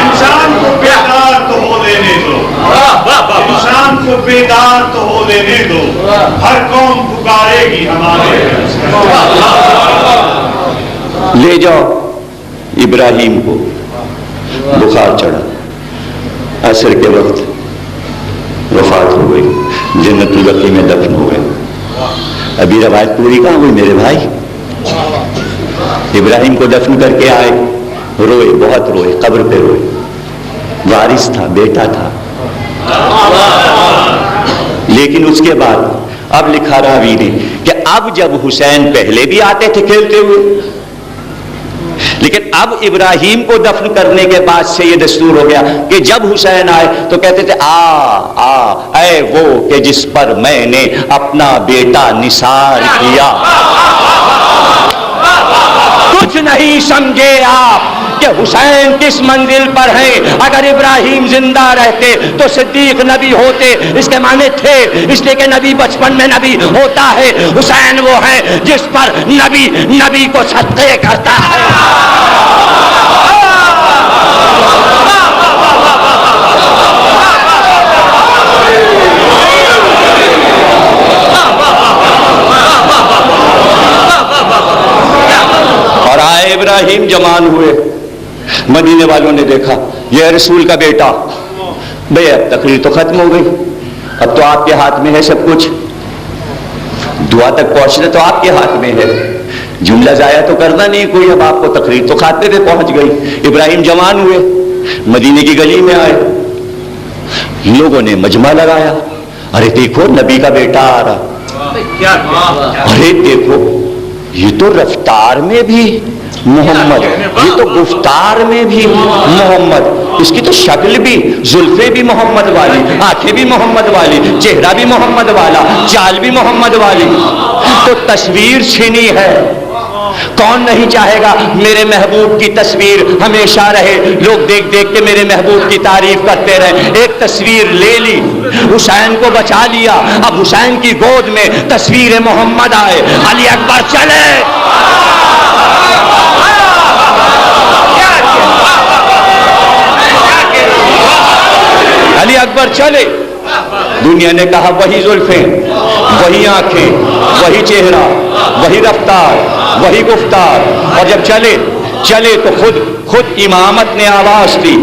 انسان کو بیدار تو ہو لینے دو، انسان کو بیدار تو ہو لینے دو، ہر قوم پکارے گی ہمارے۔ لے جاؤ ابراہیم کو، بخار چڑھا، عصر کے وقت وفات ہو گئی، جنت البقیع میں دفن ہو گئے۔ ابھی روایت پوری کہاں ہوئی میرے بھائی؟ ابراہیم کو دفن کر کے آئے، روئے, بہت روئے, قبر پہ روئے. وارث تھا, بیٹا تھا. لیکن اس کے بعد اب لکھا راوی نے کہ اب جب حسین پہلے بھی آتے تھے کھیلتے ہوئے, لیکن اب ابراہیم کو دفن کرنے کے بعد سے یہ دستور ہو گیا کہ جب حسین آئے تو کہتے تھے اے وہ کہ جس پر میں نے اپنا بیٹا نثار کیا. کچھ نہیں سمجھے آپ کہ حسین کس منزل پر ہیں. اگر ابراہیم زندہ رہتے تو صدیق نبی ہوتے, اس کے معنی تھے, اس لیے کہ نبی بچپن میں نبی ہوتا ہے. حسین وہ ہے جس پر نبی کو صدقے کرتا ہے. اور آئے ابراہیم, جوان ہوئے, مدینے والوں نے دیکھا یہ رسول کا بیٹا. بھئی اب تقریر تو ختم ہو گئی, اب تو آپ کے ہاتھ میں ہے سب کچھ, دعا تک پہنچنا تو آپ کے ہاتھ میں ہے, جملہ ضائع تو کرنا نہیں کوئی. اب آپ کو تقریر تو خاتمے پہ پہنچ گئی. ابراہیم جوان ہوئے, مدینے کی گلی میں آئے, لوگوں نے مجمع لگایا, ارے دیکھو نبی کا بیٹا آ رہا, ارے دیکھو یہ تو رفتار میں بھی محمد, یہ تو گفتار میں بھی محمد, اس کی تو شکل بھی, زلفیں بھی محمد والی, آنکھیں بھی محمد والی, چہرہ بھی محمد والا, چال بھی محمد والی. تو تصویر چھینی ہے. کون نہیں چاہے گا میرے محبوب کی تصویر ہمیشہ رہے, لوگ دیکھ دیکھ کے میرے محبوب کی تعریف کرتے رہے. ایک تصویر لے لی, حسین کو بچا لیا. اب حسین کی گود میں تصویر محمد آئے, علی اکبر چلے. علی اکبر چلے. دنیا نے کہا وہی زلفیں, وہی آنکھیں, وہی چہرہ, وہی رفتار, وہی گفتار. اور جب چلے تو خود امامت نے آواز دی,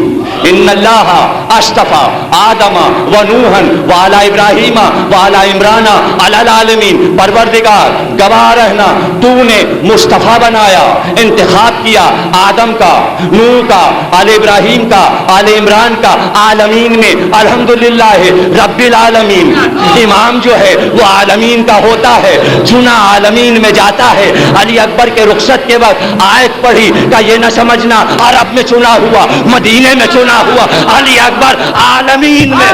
ان اللہ اصطفیٰ آدم و نوحً وعلی ابراہیم وعلی عمران علی العالمین. پروردگار گواہ رہنا, تو نے مصطفیٰ بنایا, انتخاب کیا آدم کا, نوح کا, آل ابراہیم کا, آل عمران کا, عالمین میں الحمدللہ رب العالمین. امام جو ہے وہ عالمین کا ہوتا ہے, چنا عالمین میں جاتا ہے. علی اکبر کے رخصت کے وقت آیت پڑھی کہ یہ نہ سمجھنا عرب میں چنا ہوا, مدینے میں چنا ہوا, علی اکبر عالمین میں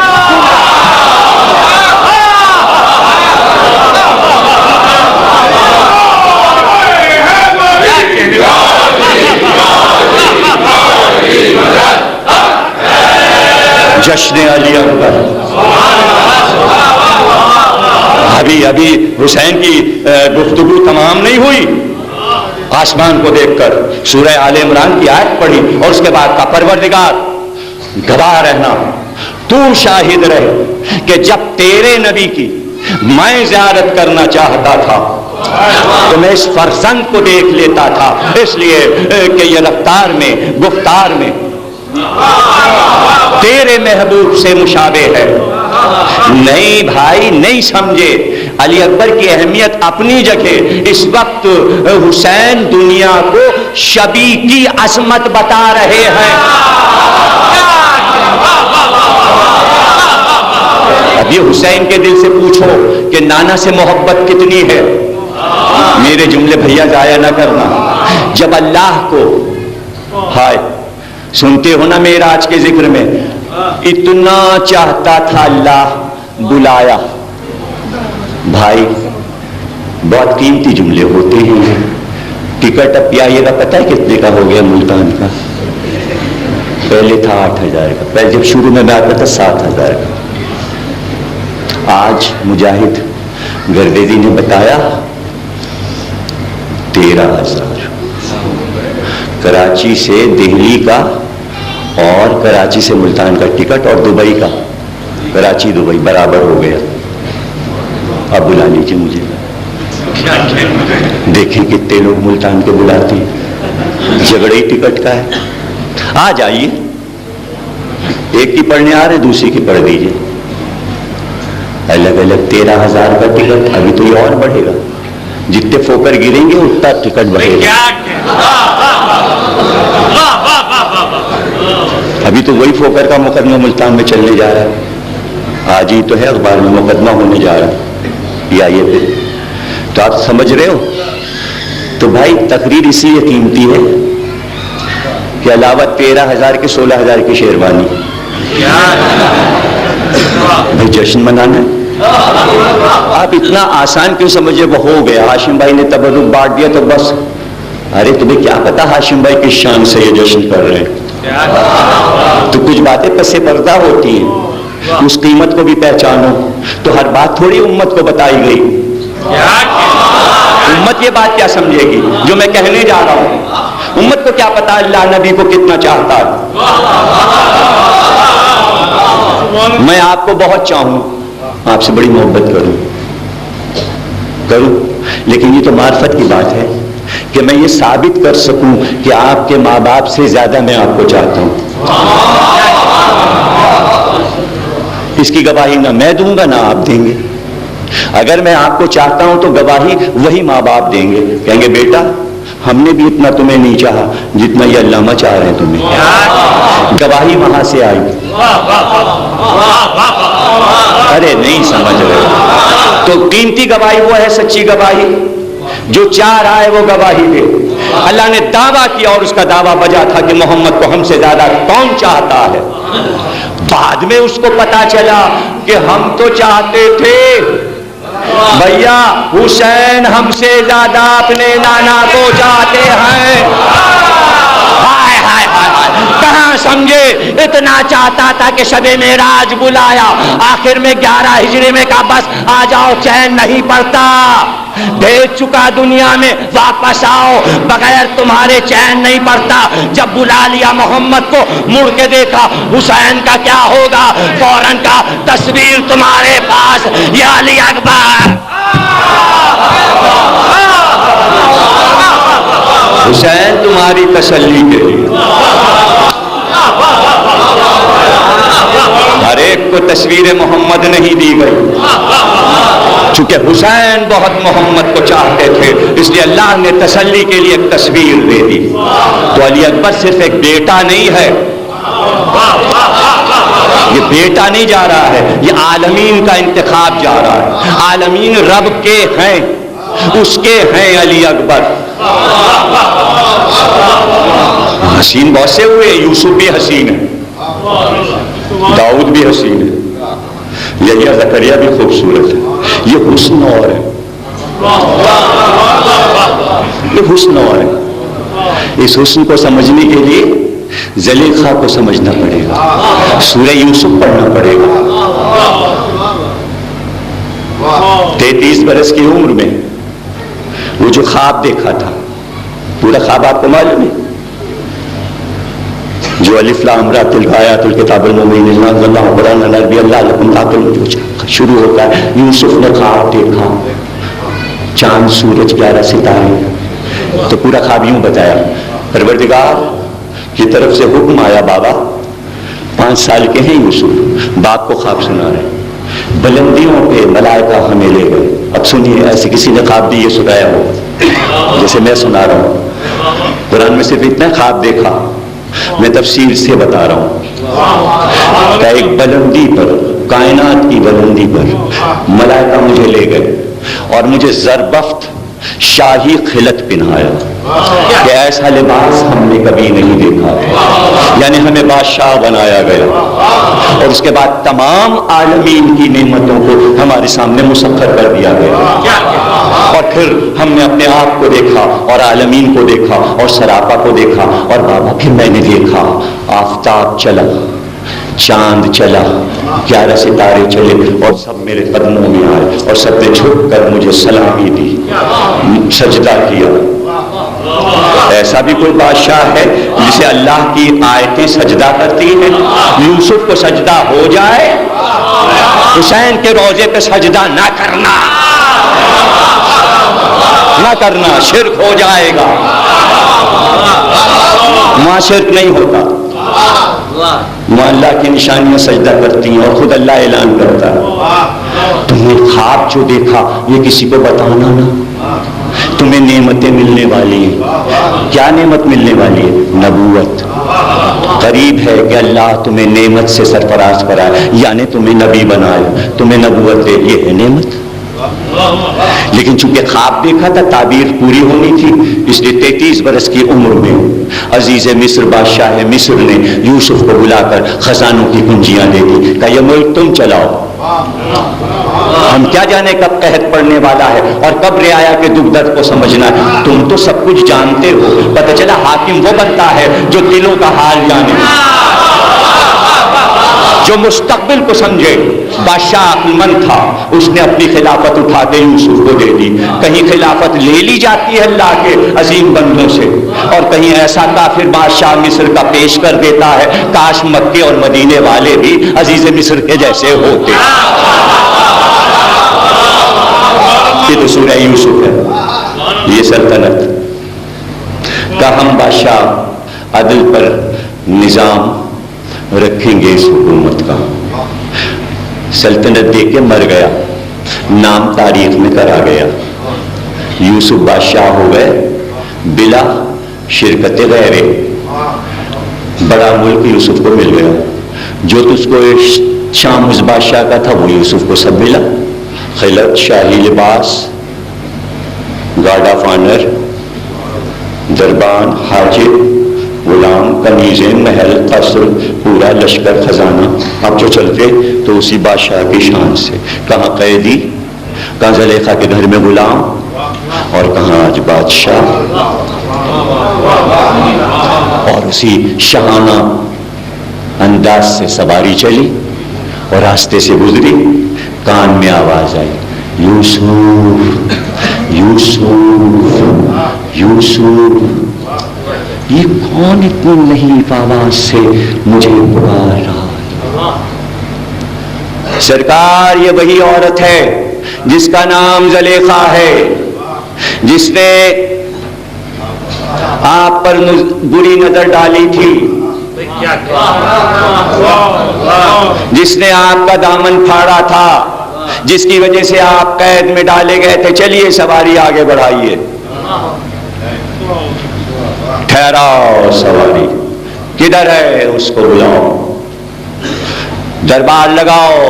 جشن علی اکبر. ابھی حسین کی گفتگو تمام نہیں ہوئی. آسمان کو دیکھ کر سورہ آل عمران کی آیت پڑھی اور اس کے بعد کا پروردگار گواہ رہنا, تو شاہد رہے کہ جب تیرے نبی کی میں زیارت کرنا چاہتا تھا تو میں اس فرزند کو دیکھ لیتا تھا, اس لیے کہ یہ رفتار میں, گفتار میں تیرے محبوب سے مشابہ ہے. نہیں بھائی, نہیں سمجھے. علی اکبر کی اہمیت اپنی جگہ. اس وقت حسین دنیا کو شبی کی عظمت بتا رہے ہیں. اب یہ حسین کے دل سے پوچھو کہ نانا سے محبت کتنی ہے. میرے جملے بھیا ضائع نہ کرنا. جب اللہ کو ہائے سنتے ہو نا معراج کے ذکر میں, اتنا چاہتا تھا اللہ بلایا. بھائی بہت قیمتی جملے ہوتے ہیں. ٹکٹ اب پیائیے گا, پتہ ہے کتنے کا ہو گیا ملتان کا؟ پہلے تھا 8,000 کا, پہلے جب شروع میں آتا تھا 7,000 کا. آج مجاہد گردیدی نے بتایا 13,000. کراچی سے دہلی کا اور کراچی سے ملتان کا ٹکٹ اور دبئی کا, کراچی دبئی برابر ہو گیا. اب بلا لیجیے مجھے, دیکھیں کتنے لوگ ملتان کے بلاتے ہیں. جھگڑے ہی ٹکٹ کا ہے. آ جائیے, ایک کی پڑھنے آ رہے دوسری کی پڑھ دیجیے. الگ الگ 13,000 کا ٹکٹ. ابھی تو یہ اور بڑھے گا, جتنے فوکر گریں گے اتنا ٹکٹ بڑھے گا. ابھی تو وہی فوکر کا مقدمہ ملتان میں چلنے جا رہا ہے، آج ہی تو ہے اخبار میں مقدمہ ہونے جا رہا ہے، یہ آئیے پھر تو آپ سمجھ رہے ہو. تو بھائی تقریر اسی لیے قیمتی ہے کہ علاوہ 13,000 کے 16,000 کی شیروانی، بھائی جشن منانا ہے. آپ اتنا آسان کیوں سمجھے وہ ہو گیا، ہاشم بھائی نے تبرک بانٹ دیا تو بس. ارے تمہیں کیا پتا ہاشم بھائی کس شان سے یہ جشن کر رہے ہیں. تو کچھ باتیں پس پردہ ہوتی ہیں، اس قیمت کو بھی پہچانو. تو ہر بات تھوڑی امت کو بتائی گئی. امت یہ بات کیا سمجھے گی جو میں کہنے جا رہا ہوں؟ امت کو کیا پتا اللہ نبی کو کتنا چاہتا ہے. میں آپ کو بہت چاہوں، آپ سے بڑی محبت کروں، لیکن یہ تو معرفت کی بات ہے کہ میں یہ ثابت کر سکوں کہ آپ کے ماں باپ سے زیادہ میں آپ کو چاہتا ہوں. اس کی گواہی نہ میں دوں گا نہ آپ دیں گے. اگر میں آپ کو چاہتا ہوں تو گواہی وہی ماں باپ دیں گے، کہیں گے بیٹا ہم نے بھی اتنا تمہیں نہیں چاہا جتنا یہ علامہ چاہ رہے ہیں تمہیں. گواہی وہاں سے آئی. ارے نہیں سمجھ رہے. تو قیمتی گواہی وہ ہے سچی گواہی، جو چاہ رہا ہے وہ گواہی دے. اللہ نے دعویٰ کیا اور اس کا دعویٰ بجا تھا کہ محمد کو ہم سے زیادہ کون چاہتا ہے. بعد میں اس کو پتا چلا کہ ہم تو چاہتے تھے بھیا حسین ہم سے زیادہ اپنے نانا کو چاہتے ہیں. ہائے ہائے ہائے، کہاں سمجھے اتنا چاہتا تھا کہ شب معراج بلایا، آخر میں 11 ہجری میں کہا بس آ جاؤ چین نہیں پڑتا، بھیج چکا دنیا میں واپس آؤ، بغیر تمہارے چین نہیں پڑتا. جب بلا لیا محمد کو، مڑ کے دیکھا حسین کا کیا ہوگا، فوراً کا تصویر تمہارے پاس یا علی اکبر. حسین تمہاری تسلی کے لیے ہر ایک کو تصویر محمد نہیں دی گئی، چونکہ حسین بہت محمد کو چاہتے تھے اس لیے اللہ نے تسلی کے لیے ایک تصویر دے دی. تو علی اکبر صرف ایک بیٹا نہیں ہے، یہ بیٹا نہیں جا رہا ہے، یہ عالمین کا انتخاب جا رہا ہے. عالمین رب کے ہیں، اس کے ہیں علی اکبر. حسین بہت سے ہوئے، یوسف بھی حسین ہے، داؤد بھی حسین ہے، یحییٰ زکریا بھی خوبصورت ہے. یہ حسن اور ہے، یہ حسن اور ہے. اس حسن کو سمجھنے کے لیے زلیخا کو سمجھنا پڑے گا، سورہ یوسف پڑھنا پڑے گا. 33 برس کی عمر میں وہ جو خواب دیکھا تھا، پورا خواب آپ کو معلوم ہے، جو الف لام را تلک آیات الکتاب المبین اللہ قرآن عربی اللہ لکم تعقلون جو شروع ہوتا ہے. یوسف نے خواب دیکھا، چاند سورج 11 ستارے. تو پورا خواب یوں بتایا، پروردگار کی طرف سے حکم آیا، بابا 5 سال کے ہیں یوسف، باپ کو خواب سنا رہے، بلندیوں پہ ملائکہ ہمیں لے گئے. اب سنیے، ایسے کسی نے خواب دی یہ سنایا ہو جیسے میں سنا رہا ہوں. قرآن میں صرف اتنا خواب دیکھا، میں تفصیل سے بتا رہا ہوں. کہ ایک بلندی پر، کائنات کی بلندی پر ملائکہ مجھے لے گئے اور مجھے زربفت شاہی خلت پہنایا کہ ایسا لباس ہم نے کبھی نہیں دیکھا، یعنی ہمیں بادشاہ بنایا گیا. اور اس کے بعد تمام عالمین کی نعمتوں کو ہمارے سامنے مسخر کر دیا گیا. اور پھر ہم نے اپنے آپ کو دیکھا اور عالمین کو دیکھا اور سراپا کو دیکھا. اور بابا پھر میں نے دیکھا آفتاب چلا، چاند چلا، 11 ستارے چلے اور سب میرے قدموں میں آئے اور سب نے جھک کر مجھے سلامی دی، سجدہ کیا. ایسا بھی کوئی بادشاہ ہے جسے اللہ کی آیتیں سجدہ کرتی ہیں؟ یوسف کو سجدہ ہو جائے، حسین کے روضے پہ سجدہ نہ کرنا، نہ کرنا، شرک ہو جائے گا. وہاں شرک نہیں ہوتا، وہاں اللہ کی نشانیاں سجدہ کرتی ہیں اور خود اللہ اعلان کرتا ہے تم نے خواب جو دیکھا یہ کسی کو بتانا نہ، تمہیں نعمتیں ملنے والی ہیں. کیا نعمت ملنے والی ہے؟ نبوت. قریب ہے کہ اللہ تمہیں نعمت سے سرفراز کرائے، یعنی تمہیں نبی بنائے، تمہیں نبوت دے، یہ ہے نعمت۔ لیکن چونکہ خواب دیکھا تھا، تعبیر پوری ہونی تھی، اس لیے 33 برس کی عمر میں عزیز مصر بادشاہ مصر نے یوسف کو بلا کر خزانوں کی کنجیاں دے دی، کہا یہ ملک تم چلاؤ، ہم کیا جانے کب قحط پڑنے والا ہے اور کب رعایا کے دکھ درد کو سمجھنا ہے، تم تو سب کچھ جانتے ہو۔ پتہ چلا حاکم وہ بنتا ہے جو دلوں کا حال جانے، جو مستقبل کو سمجھے۔ بادشاہ عقلمند تھا، اس نے اپنی خلافت اٹھا کے یوسف کو دے دی۔ کہیں خلافت لے لی جاتی ہے اللہ کے عظیم بندوں سے، اور کہیں ایسا کافر بادشاہ مصر کا پیش کر دیتا ہے، کاش مکے اور مدینے والے بھی عزیز مصر کے جیسے ہوتے۔ یہ تو سورہ یوسف ہے، یہ سلطنت کا ہم بادشاہ عدل پر نظام رکھیں گے، اس حکومت کا۔ سلطنت دے کے مر گیا، نام تاریخ میں کرا گیا، یوسف بادشاہ ہو گئے بلا شرکت غیرے، بڑا ملک یوسف کو مل گیا، جو تجھ کو شام اس بادشاہ کا تھا وہ یوسف کو سب ملا، خلعت، شاہی لباس، گارڈ آف آنر، دربان، حاجب، غلام، قمیضیں، محل، قصر، پورا لشکر، خزانہ۔ اب جو چلتے تو اسی بادشاہ کی شان سے، کہاں قیدی، کہاں زلیخا کے گھر میں غلام، اور کہاں آج بادشاہ، اور اسی شاہانہ انداز سے سواری چلی اور راستے سے گزری، کان میں آواز آئی، یوسف یوسف یوسف، یہ کون اتنی لطیف آواز سے مجھے پکار رہا ہے؟ سرکار یہ وہی عورت ہے جس کا نام زلیخا ہے، جس نے آپ پر بری نظر ڈالی تھی، جس نے آپ کا دامن پھاڑا تھا، جس کی وجہ سے آپ قید میں ڈالے گئے تھے۔ چلیے سواری آگے بڑھائیے، ٹھہراؤ سواری، کدھر ہے اس کو بلاؤ، دربار لگاؤ،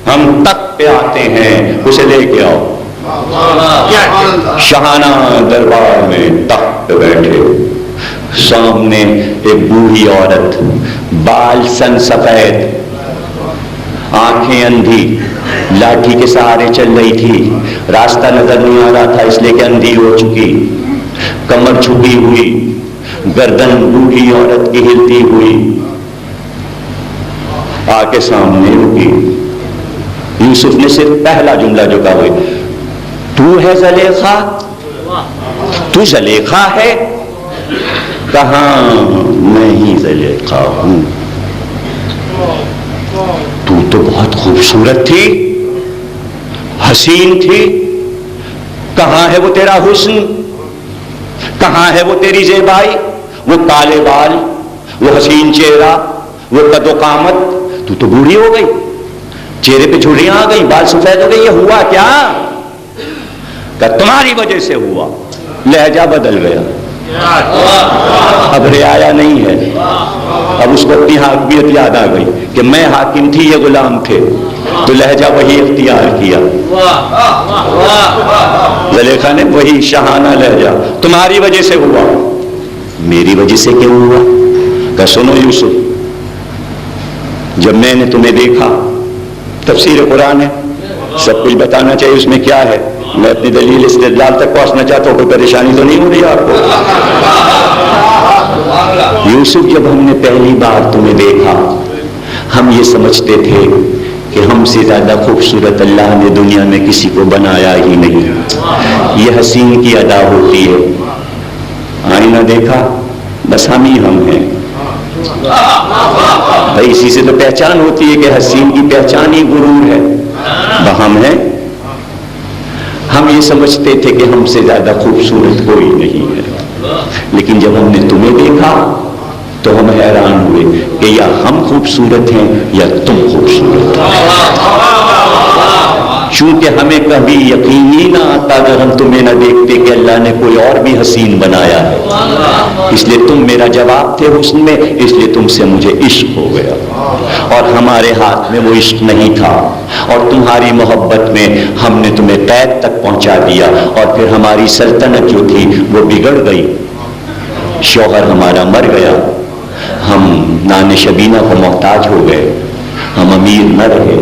ہم تخت پہ آتے ہیں، اسے لے کے آؤ۔ شاہانہ دربار میں تخت پہ بیٹھے، سامنے ایک بوڑھی عورت، بال سن سفید، آنکھیں اندھی، لاٹھی کے سہارے چل رہی تھی، راستہ نظر نہیں آ رہا تھا اس لیے کہ اندھی ہو چکی، کمر جھکی ہوئی، گردن بوڑھی عورت کی ہلتی ہوئی، آ کے سامنے رکی۔ یوسف نے صرف پہلا جملہ جو کہا ہوئے، تو ہے زلیخا، تو زلیخا ہے؟ کہاں میں ہی زلیخا ہوں، تو بہت خوبصورت تھی، حسین تھی، کہاں ہے وہ تیرا حسن، کہاں ہے وہ تیری زیبائی، وہ کالے بال، وہ حسین چہرہ، وہ قد و قامت، تو بوڑھی ہو گئی، چہرے پہ جھریاں آ گئی، بال سفید ہو گئی، یہ ہوا کیا؟ کہ تمہاری وجہ سے ہوا۔ لہجہ بدل گیا، اب رعایا نہیں ہے، اب اس کو اپنی حاکمیت یاد آ گئی کہ میں حاکم تھی، یہ غلام تھے، تو لہجہ وہی اختیار کیا۔ زلیخا نے وہی شاہانہ لہجہ، تمہاری وجہ سے ہوا۔ میری وجہ سے کیوں ہوا؟ کہ سنو یوسف، جب میں نے تمہیں دیکھا، تفسیر قرآن ہے، سب کچھ بتانا چاہیے اس میں کیا ہے، میں اپنی دلیل استدلال تک پہنچنا چاہتا ہوں، کوئی پریشانی تو نہیں ہو رہی آپ کو؟ یوسف، جب ہم نے پہلی بار تمہیں دیکھا، ہم یہ سمجھتے تھے کہ ہم سے زیادہ خوبصورت اللہ نے دنیا میں کسی کو بنایا ہی نہیں، یہ حسین کی ادا ہوتی ہے، آئینہ دیکھا بس ہم ہی ہم ہیں بھائی، اسی سے تو پہچان ہوتی ہے کہ حسین کی پہچان ہی غرور ہے، ہم ہیں۔ ہم یہ سمجھتے تھے کہ ہم سے زیادہ خوبصورت کوئی نہیں ہے، لیکن جب ہم نے تمہیں دیکھا تو ہم حیران ہوئے کہ یا ہم خوبصورت ہیں یا تم خوبصورت ہو۔ چونکہ ہمیں کبھی یقین ہی نہ آتا اگر ہم تمہیں نہ دیکھتے کہ اللہ نے کوئی اور بھی حسین بنایا ہے، اس لیے تم میرا جواب تھے حسن میں، اس لیے تم سے مجھے عشق ہو گیا، اور ہمارے ہاتھ میں وہ عشق نہیں تھا، اور تمہاری محبت میں ہم نے تمہیں قید تک پہنچا دیا، اور پھر ہماری سلطنت جو تھی وہ بگڑ گئی، شوہر ہمارا مر گیا، ہم نان شبینہ کو محتاج ہو گئے، ہم امیر نہ رہے،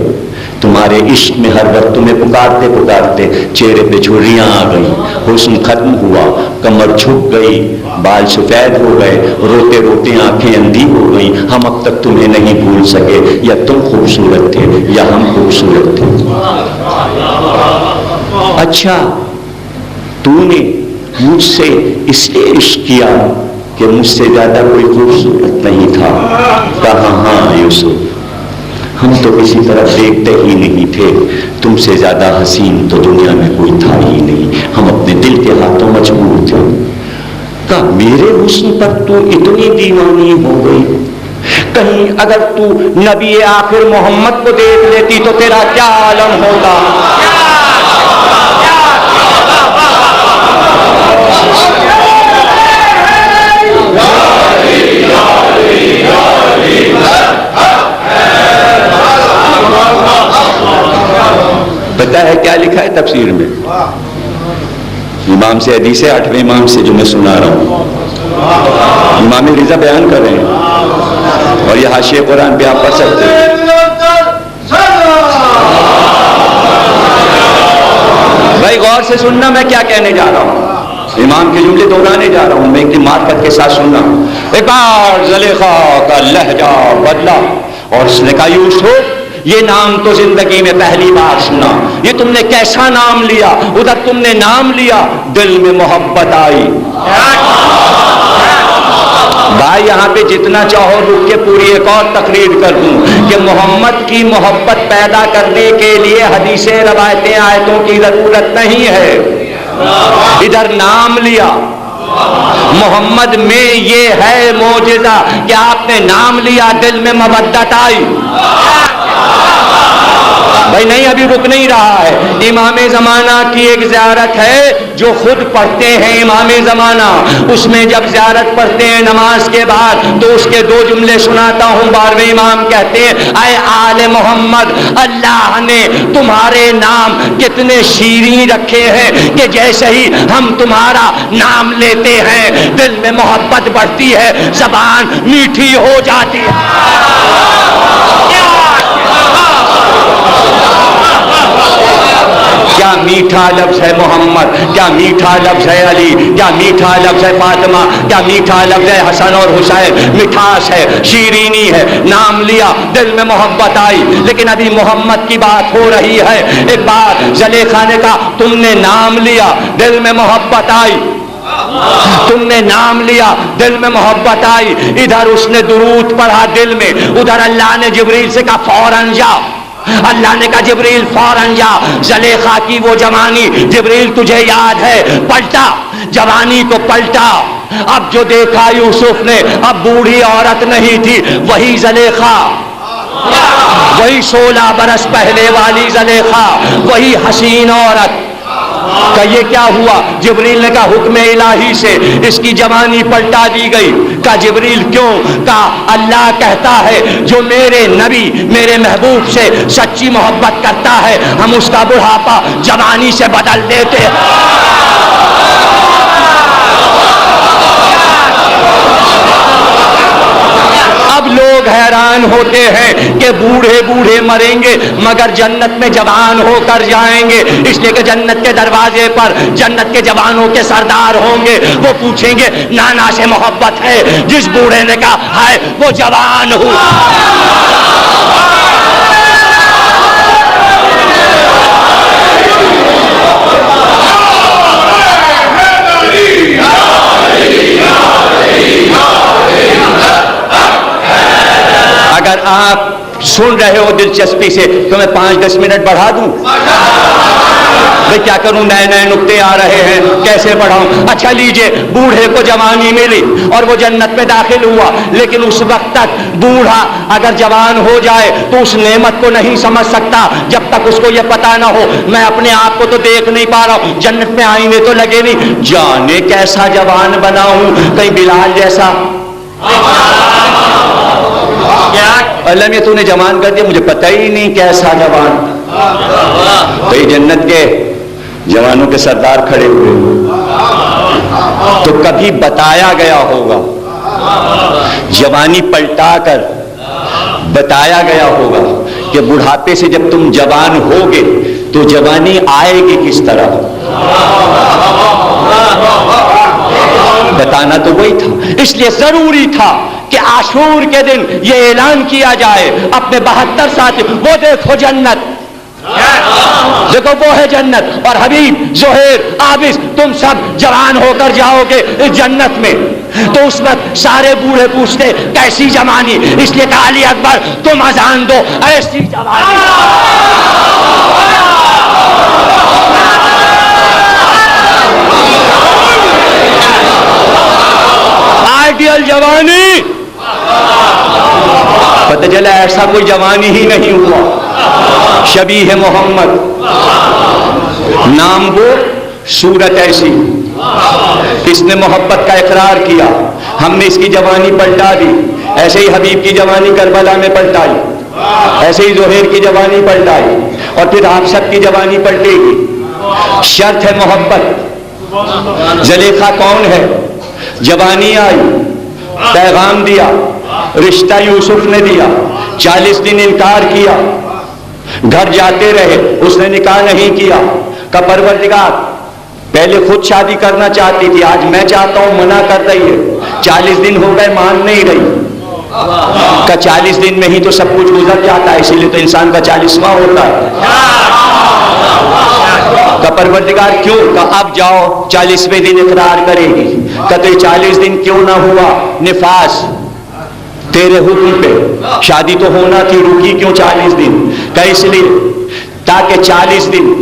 تمہارے عشق میں ہر وقت تمہیں پکارتے پکارتے چہرے پہ جھریاں آ گئی، حسن ختم ہوا، کمر جھک گئی، بال سفید ہو گئے، روتے روتے آنکھیں اندھی ہو گئیں، ہم اب تک تمہیں نہیں بھول سکے، یا تم خوبصورت تھے یا ہم خوبصورت تھے۔ اچھا تو نے مجھ سے اس لیے عشق کیا کہ مجھ سے زیادہ کوئی خوبصورت نہیں تھا؟ کہا ہاں یوسف، ہم تو کسی طرف دیکھتے ہی نہیں تھے، تم سے زیادہ حسین تو دنیا میں کوئی تھا ہی نہیں، ہم اپنے دل کے ہاتھوں مجبور تھے۔ کہا میرے حسن پر تو اتنی دیوانی ہو گئی، کہیں اگر تو نبی آخر محمد کو دیکھ لیتی تو تیرا کیا عالم ہوگا؟ پتہ ہے کیا لکھا ہے تفسیر میں؟ امام سے حدیث ہے، 8ویں امام سے جو میں سنا رہا ہوں، امام رضا بیان کر رہے ہیں، اور یہ حاشیہ قرآن پہ آپ پڑھ سکتے ہیں۔ بھائی غور سے سننا میں کیا کہنے جا رہا ہوں، امام کے جملے دہرانے جا رہا ہوں، میں ایک معرفت کے ساتھ سننا۔ ایک بار زلیخا کا لہجہ بدلا اور اس نے کہا یوسف یہ نام تو زندگی میں پہلی بار سنا، یہ تم نے کیسا نام لیا؟ ادھر تم نے نام لیا، دل میں محبت آئی۔ بھائی یہاں پہ جتنا چاہو رک کے پوری ایک اور تقریر کر دوں کہ محمد کی محبت پیدا کرنے کے لیے حدیثیں، روایتیں، آیتوں کی ضرورت نہیں ہے، ادھر نام لیا۔ محمد میں یہ ہے معجزہ کہ آپ نے نام لیا، دل میں مودت آئی۔ بھائی نہیں ابھی رک نہیں رہا ہے، امام زمانہ کی ایک زیارت ہے جو خود پڑھتے ہیں امام زمانہ، اس میں جب زیارت پڑھتے ہیں نماز کے بعد تو اس کے 2 جملے سناتا ہوں۔ 12ویں امام کہتے ہیں اے آل محمد، اللہ نے تمہارے نام کتنے شیریں رکھے ہیں کہ جیسے ہی ہم تمہارا نام لیتے ہیں دل میں محبت بڑھتی ہے، زبان میٹھی ہو جاتی ہے۔ کیا میٹھا لفظ ہے محمد، کیا میٹھا لفظ ہے علی، کیا میٹھا لفظ ہے فاطمہ، کیا میٹھا لفظ ہے حسن اور حسین، مٹھاس ہے، شیرینی ہے۔ نام لیا، دل میں محبت آئی، لیکن ابھی محمد کی بات ہو رہی ہے۔ ایک بار زلیخا نے کہا تم نے نام لیا، دل میں محبت آئی، تم نے نام لیا، دل میں محبت آئی۔ ادھر اس نے درود پڑھا دل میں، ادھر اللہ نے جبریل سے کہا فوراً جا، اللہ نے کہا جبریل فوراً جا۔ زلیخا کی وہ جوانی، جبریل تجھے یاد ہے، پلٹا جوانی کو پلٹا۔ اب جو دیکھا یوسف نے، اب بوڑھی عورت نہیں تھی، وہی زلیخا، وہی 16 برس پہلے والی زلیخا، وہی حسین عورت۔ کہ یہ کیا ہوا؟ جبریل نے کہا حکم الہی سے اس کی جوانی پلٹا دی گئی۔ کہا جبریل کیوں؟ کہا اللہ کہتا ہے جو میرے نبی میرے محبوب سے سچی محبت کرتا ہے ہم اس کا بڑھاپا جوانی سے بدل دیتے ہیں۔ اب لوگ حیران ہوتے ہیں کہ بوڑھے بوڑھے مریں گے مگر جنت میں جوان ہو کر جائیں گے، اس لیے کہ جنت کے دروازے پر جنت کے جوانوں کے سردار ہوں گے، وہ پوچھیں گے نانا سے محبت ہے؟ جس بوڑھے نے کہا ہے وہ جوان ہوا۔ اگر آپ سن رہے ہو دلچسپی سے تو میں 5-10 منٹ بڑھا دوں۔ بھئی کیا کروں، نئے نئے نکتے آ رہے ہیں، کیسے پڑھاؤں؟ اچھا لیجئے، بوڑھے کو جوانی ملی اور وہ جنت میں داخل ہوا، لیکن اس وقت تک بوڑھا اگر جوان ہو جائے تو اس نعمت کو نہیں سمجھ سکتا جب تک اس کو یہ پتا نہ ہو میں اپنے آپ کو تو دیکھ نہیں پا رہا ہوں، جنت میں آئینے تو لگے نہیں، جانے کیسا جوان بنا ہوں، کہیں بلال جیسا۔ اللہ میں تو نے جوان کر دیا، مجھے پتہ ہی نہیں کیسا جوان۔ تو یہ جنت کے جوانوں کے سردار کھڑے ہوئے تو کبھی بتایا گیا ہوگا، جوانی پلٹا کر بتایا گیا ہوگا کہ بڑھاپے سے جب تم جوان ہوگے تو جوانی آئے گی کس طرح، بتانا تو وہی تھا۔ اس لیے ضروری تھا کہ عاشور کے دن یہ اعلان کیا جائے اپنے 72 ساتھی، وہ دیکھو جنت، دیکھو وہ ہے جنت، اور حبیب، زہیر، عابس، تم سب جوان ہو کر جاؤ گے جنت میں۔ تو اس وقت سارے بوڑھے پوچھتے کیسی جوانی، اس لیے کہا علی اکبر تم اذان دو، ایسی جوانی۔ آئیڈیل جوانی، پتہ چلا ایسا کوئی جوانی ہی نہیں ہوا، شبیہ محمد نام وہ، صورت ایسی، اس نے محبت کا اقرار کیا، ہم نے اس کی جوانی پلٹا دی، ایسے ہی حبیب کی جوانی کربلا میں پلٹائی، ایسے ہی زہیر کی جوانی پلٹائی، اور پھر آپ سب کی جوانی پلٹے گی۔ شرط ہے محبت۔ زلیخا کون ہے؟ جوانی آئی، پیغام دیا، رشتہ یوسف نے دیا، 40 دن انکار کیا، گھر جاتے رہے، اس نے نکاح نہیں کیا، کہ پروردگار پہلے خود شادی کرنا چاہتی تھی، آج میں چاہتا ہوں، منع کر رہی ہے، 40 دن ہو گئے مان نہیں رہی، کہ 40 دن میں ہی تو سب کچھ گزر جاتا ہے، اسی لیے تو انسان کا 40واں ہوتا ہے۔ کہ پروردگار کیوں؟ کہ اب جاؤ 40ویں دن اقرار کرے گی، کہ تو 40 دن کیوں نہ ہوا؟ نفاس تیرے حکم پہ، شادی تو ہونا تھی، رکی کیوں 40 دن؟ کہ اس لیے تاکہ 40 دن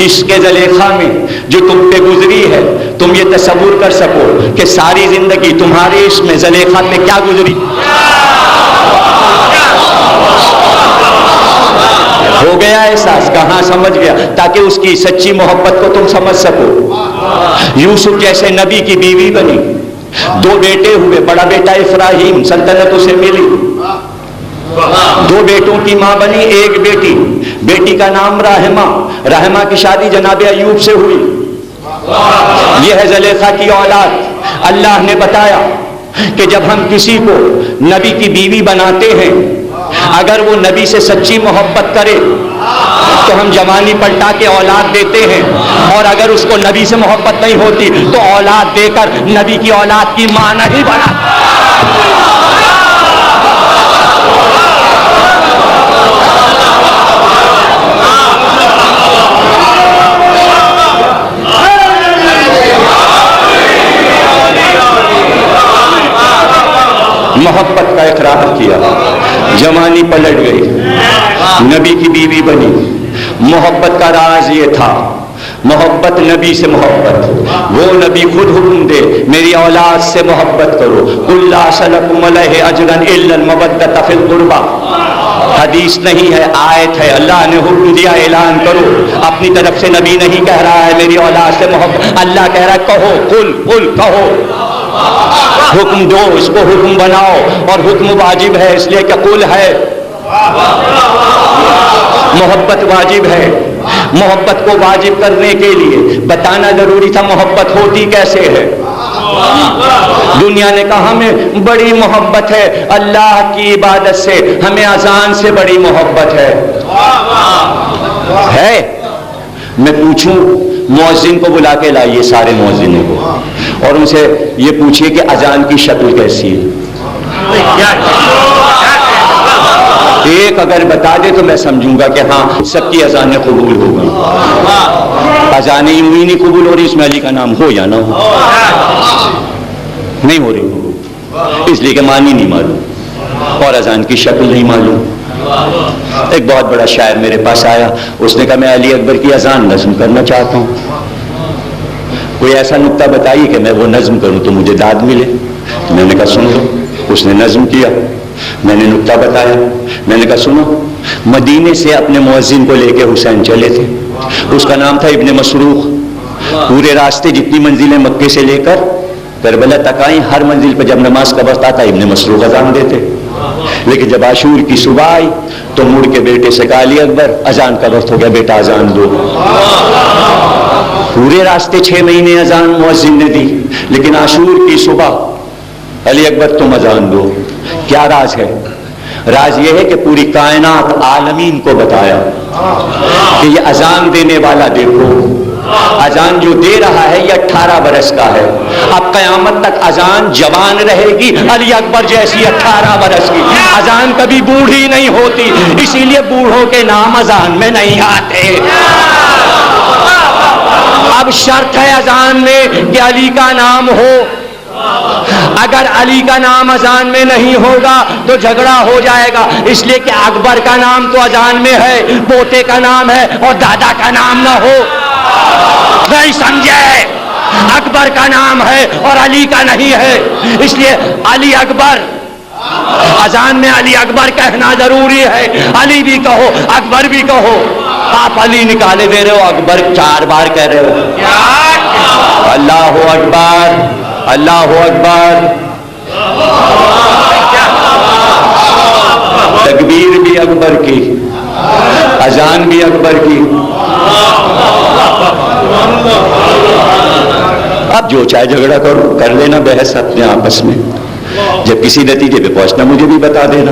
اس کے زلیخا میں جو تم پہ گزری ہے تم یہ تصور کر سکو کہ ساری زندگی تمہارے اس میں زلیخا پہ کیا گزری، ہو گیا احساس، کہاں سمجھ گیا، تاکہ اس کی سچی محبت کو تم سمجھ سکو۔ یوسف جیسے نبی کی بیوی بنی، 2 بیٹے ہوئے، بڑا بیٹا افراہیم، سلطنت اسے ملی، 2 بیٹوں کی ماں بنی، 1 بیٹی، بیٹی کا نام راہمہ، راہمہ کی شادی جناب ایوب سے ہوئی، یہ ہے زلیخا کی اولاد۔ اللہ نے بتایا کہ جب ہم کسی کو نبی کی بیوی بناتے ہیں، اگر وہ نبی سے سچی محبت کرے تو ہم جوانی پلٹا کے اولاد دیتے ہیں، اور اگر اس کو نبی سے محبت نہیں ہوتی تو اولاد دے کر نبی کی اولاد کی ماں نہیں بنا۔ محبت کا اقرار کیا، جوانی پلٹ گئی، نبی کی بیوی بنی۔ محبت کا راز یہ تھا، محبت نبی سے محبت، وہ نبی خود حکم دے میری اولاد سے محبت کرو، قل لا اسألکم علیہ اجرا الا المودۃ فی القربى، حدیث نہیں ہے، آیت ہے، اللہ نے حکم دیا اعلان کرو، اپنی طرف سے نبی نہیں کہہ رہا ہے میری اولاد سے محبت، اللہ کہہ رہا ہے کہو، قل کہو، حکم دو، اس کو حکم بناؤ، اور حکم واجب ہے اس لیے کہ قل ہے، محبت واجب ہے۔ محبت کو واجب کرنے کے لیے بتانا ضروری تھا محبت ہوتی کیسے ہے۔ دنیا نے کہا ہمیں بڑی محبت ہے اللہ کی عبادت سے، ہمیں اذان سے بڑی محبت ہے۔ میں پوچھوں مؤذن کو بلا کے لائیے سارے مؤذنوں کو، اور ان سے یہ پوچھئے کہ اذان کی شکل کیسی ہے۔ ایک اگر بتا دے تو میں سمجھوں گا کہ ہاں سب کی اذانیں قبول ہو گئی۔ اذانیں یوں ہی نہیں قبول ہو رہی، اس میں علی کا نام ہو یا نہ ہو، نہیں ہو رہی، اس لیے کہ معنی نہیں معلوم۔ اور اذان کی شکل نہیں معلوم. ایک بہت بڑا شاعر میرے پاس آیا, اس نے کہا میں علی اکبر کی اذان نظم کرنا چاہتا ہوں, کوئی ایسا نقطہ بتائیے کہ میں وہ نظم کروں تو مجھے داد ملے. میں نے کہا سن لو. اس نے نظم کیا, میں نے نقطہ بتایا. میں نے کہا سنو, مدینے سے اپنے مؤذن کو لے کے حسین چلے تھے, اس کا نام تھا ابن مسروق. پورے راستے جتنی منزلیں مکے سے لے کر کربلا تک آئیں, ہر منزل پہ جب نماز کا وقت آتا ابن مسروق اذان دیتے. لیکن جب عاشور کی صبح آئی تو مڑ کے بیٹے سے کہا علی اکبر اذان کا وقت ہو گیا, بیٹا اذان دو. پورے راستے 6 مہینے اذان مؤذن نے دی, لیکن عاشور کی صبح علی اکبر تم اذان دو. کیا راز ہے؟ راز یہ ہے کہ پوری کائنات عالمین کو بتایا کہ یہ اذان دینے والا دیکھو, اذان جو دے رہا ہے یہ 18 برس کا ہے. اب قیامت تک اذان جوان رہے گی, علی اکبر جیسی 18 برس کی. اذان کبھی بوڑھی نہیں ہوتی, اسی لیے بوڑھوں کے نام اذان میں نہیں آتے. اب شرط ہے اذان میں کہ علی کا نام ہو. اگر علی کا نام اذان میں نہیں ہوگا تو جھگڑا ہو جائے گا, اس لیے کہ اکبر کا نام تو اذان میں ہے, پوتے کا نام ہے اور دادا کا نام نہ ہو. نہیں سمجھے؟ اکبر کا نام ہے اور علی کا نہیں ہے, اس لیے علی اکبر اذان میں علی اکبر کہنا ضروری ہے. علی بھی کہو, اکبر بھی کہو. آپ علی نکالے دے رہے ہو, اکبر 4 بار کہہ رہے ہو. اللہ اکبر, اللہ اکبر. تکبیر بھی اکبر کی, اذان بھی اکبر کی. اب جو چاہے جھگڑا کرو, کر لینا بحث اپنے آپس میں. جب کسی نتیجے پہ پہنچنا مجھے بھی بتا دینا.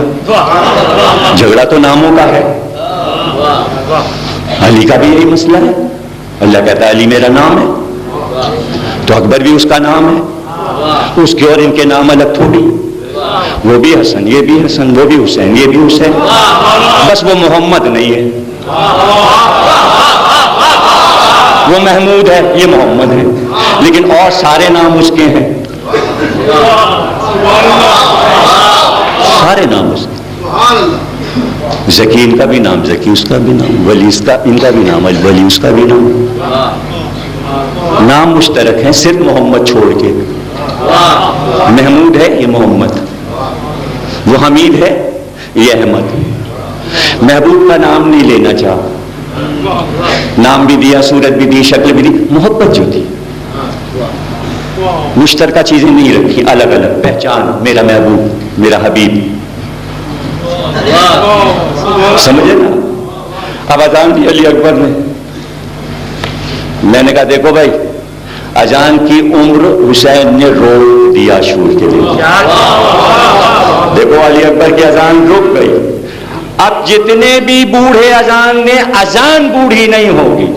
جھگڑا تو ناموں کا ہے. علی کا بھی یہی مسئلہ ہے. اللہ کہتا ہے علی میرا نام ہے, تو اکبر بھی اس کا نام ہے. اس کے اور ان کے نام الگ تھوڑی. وہ بھی حسن, یہ بھی حسن, وہ بھی حسین, یہ بھی حسین. بس وہ محمد نہیں ہے, وہ محمود ہے, یہ محمد ہے, لیکن اور سارے نام اس کے ہیں. سارے نام اس کے. ذکی ان کا بھی نام ذکی, اس کا بھی نام ولی, اس کا ان کا بھی نام ولی, اس کا بھی نام. نام مشترک ہیں صرف محمد چھوڑ کے. محمود ہے یہ محمد, وہ حمید ہے یہ احمد. محبوب کا نام نہیں لینا چاہا, نام بھی دیا, صورت بھی دی, شکل بھی دی. محبت جو تھی مشترکہ چیزیں نہیں رکھی, الگ الگ پہچان. میرا محبوب, میرا حبیب. سمجھے نا؟ اب اذان دی علی اکبر نے. میں نے کہا دیکھو بھائی, اذان کی عمر حسین نے روک دیا شور کے لیے. دیکھو علی اکبر کی اذان رک گئی. اب جتنے بھی بوڑھے اذان نے, اذان بوڑھی نہیں ہوگی.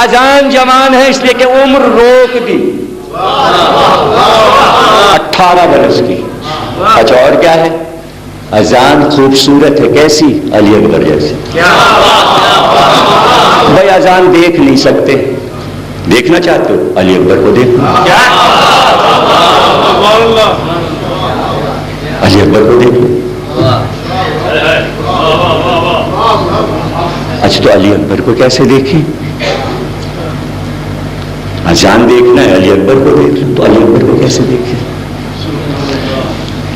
اذان جوان ہے, اس لیے کہ عمر روک دی 18 برس کی. اچھا اور کیا ہے؟ اذان خوبصورت ہے. کیسی؟ علی اکبر جیسی. بھائی اذان دیکھ نہیں سکتے, دیکھنا چاہتے ہو علی اکبر کو دیکھو, علی اکبر کو دیکھو. اچھا تو علی اکبر کو کیسے دیکھیں؟ اذان دیکھنا ہے, علی اکبر کو دیکھ لو, تو علی اکبر کو کیسے دیکھیں؟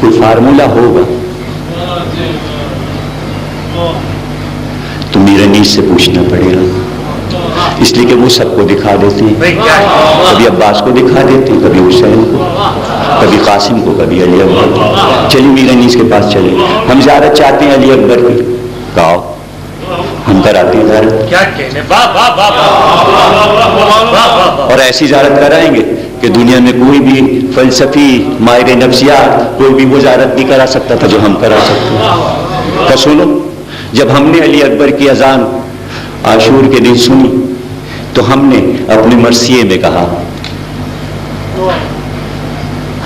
کوئی فارمولہ ہوگا تو میرا نیز سے پوچھنا پڑے گا. اس لیے کہ وہ سب کو دکھا دیتے ہیں, کبھی عباس کو دکھا دیتے ہیں, کبھی حسین کو, کبھی قاسم کو, کبھی علی اکبر کو. چلیے میرا نیز کے پاس چلے, ہم زیارت چاہتے ہیں علی اکبر کی. کہو ہم کراتے ہیں زیارت. اور ایسی زیارت کرائیں گے کہ دنیا میں کوئی بھی فلسفی ماہر نفسیات کوئی بھی وہ زیارت نہیں کرا سکتا تھا جو ہم کرا سکتے ہیں. تو سنو, جب ہم نے علی اکبر کی اذان عاشور کے دن سنی تو ہم نے اپنے مرثیے میں کہا,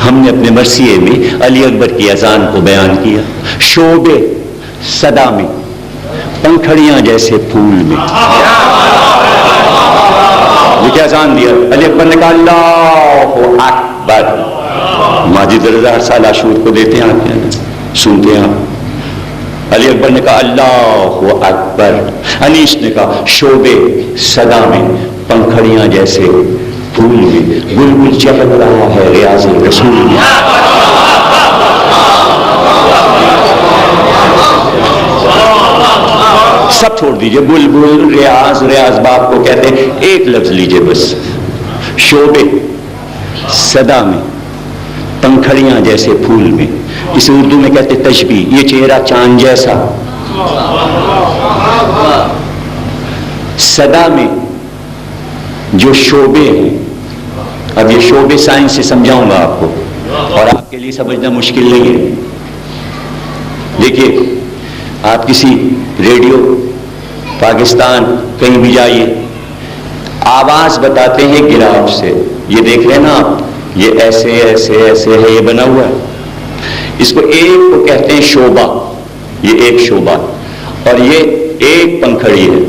ہم نے اپنے مرثیے میں علی اکبر کی اذان کو بیان کیا. شعبے صدا میں, پنکھڑیاں جیسے پھول میں. یہ کیا اذان دیا؟ علی اکبر نے کہا اللہ اکبر. ماجد رضا ہر سال عاشور کو دیتے ہیں، آپ سنتے ہیں آپ. علی اکبر نے کہا اللہ اکبر. انیس نے کہا شعبے صدا میں پنکھڑیاں جیسے پھول میں بلبل چہک رہا ہے ریاض رسول میں. سب چھوڑ دیجئے، بلبل ریاض، ریاض باپ کو کہتے ہیں. ایک لفظ لیجئے بس، شعبے صدا میں پنکھڑیاں جیسے پھول میں. اسے اردو میں کہتے تشبیہ. یہ چہرہ چاند جیسا. صدا میں جو شعبے ہیں، اب یہ شعبے سائنس سے سمجھاؤں گا آپ کو، اور آپ کے لیے سمجھنا مشکل نہیں ہے. دیکھیے، آپ کسی ریڈیو پاکستان کہیں بھی جائیے، آواز بتاتے ہیں گراف سے. یہ دیکھ رہے ہیں نا آپ، یہ ایسے ایسے ایسے ہے، یہ بنا ہوا ہے. اس کو ایک کو کہتے ہیں شعبہ، یہ ایک شعبہ، اور یہ ایک پنکھڑی ہے،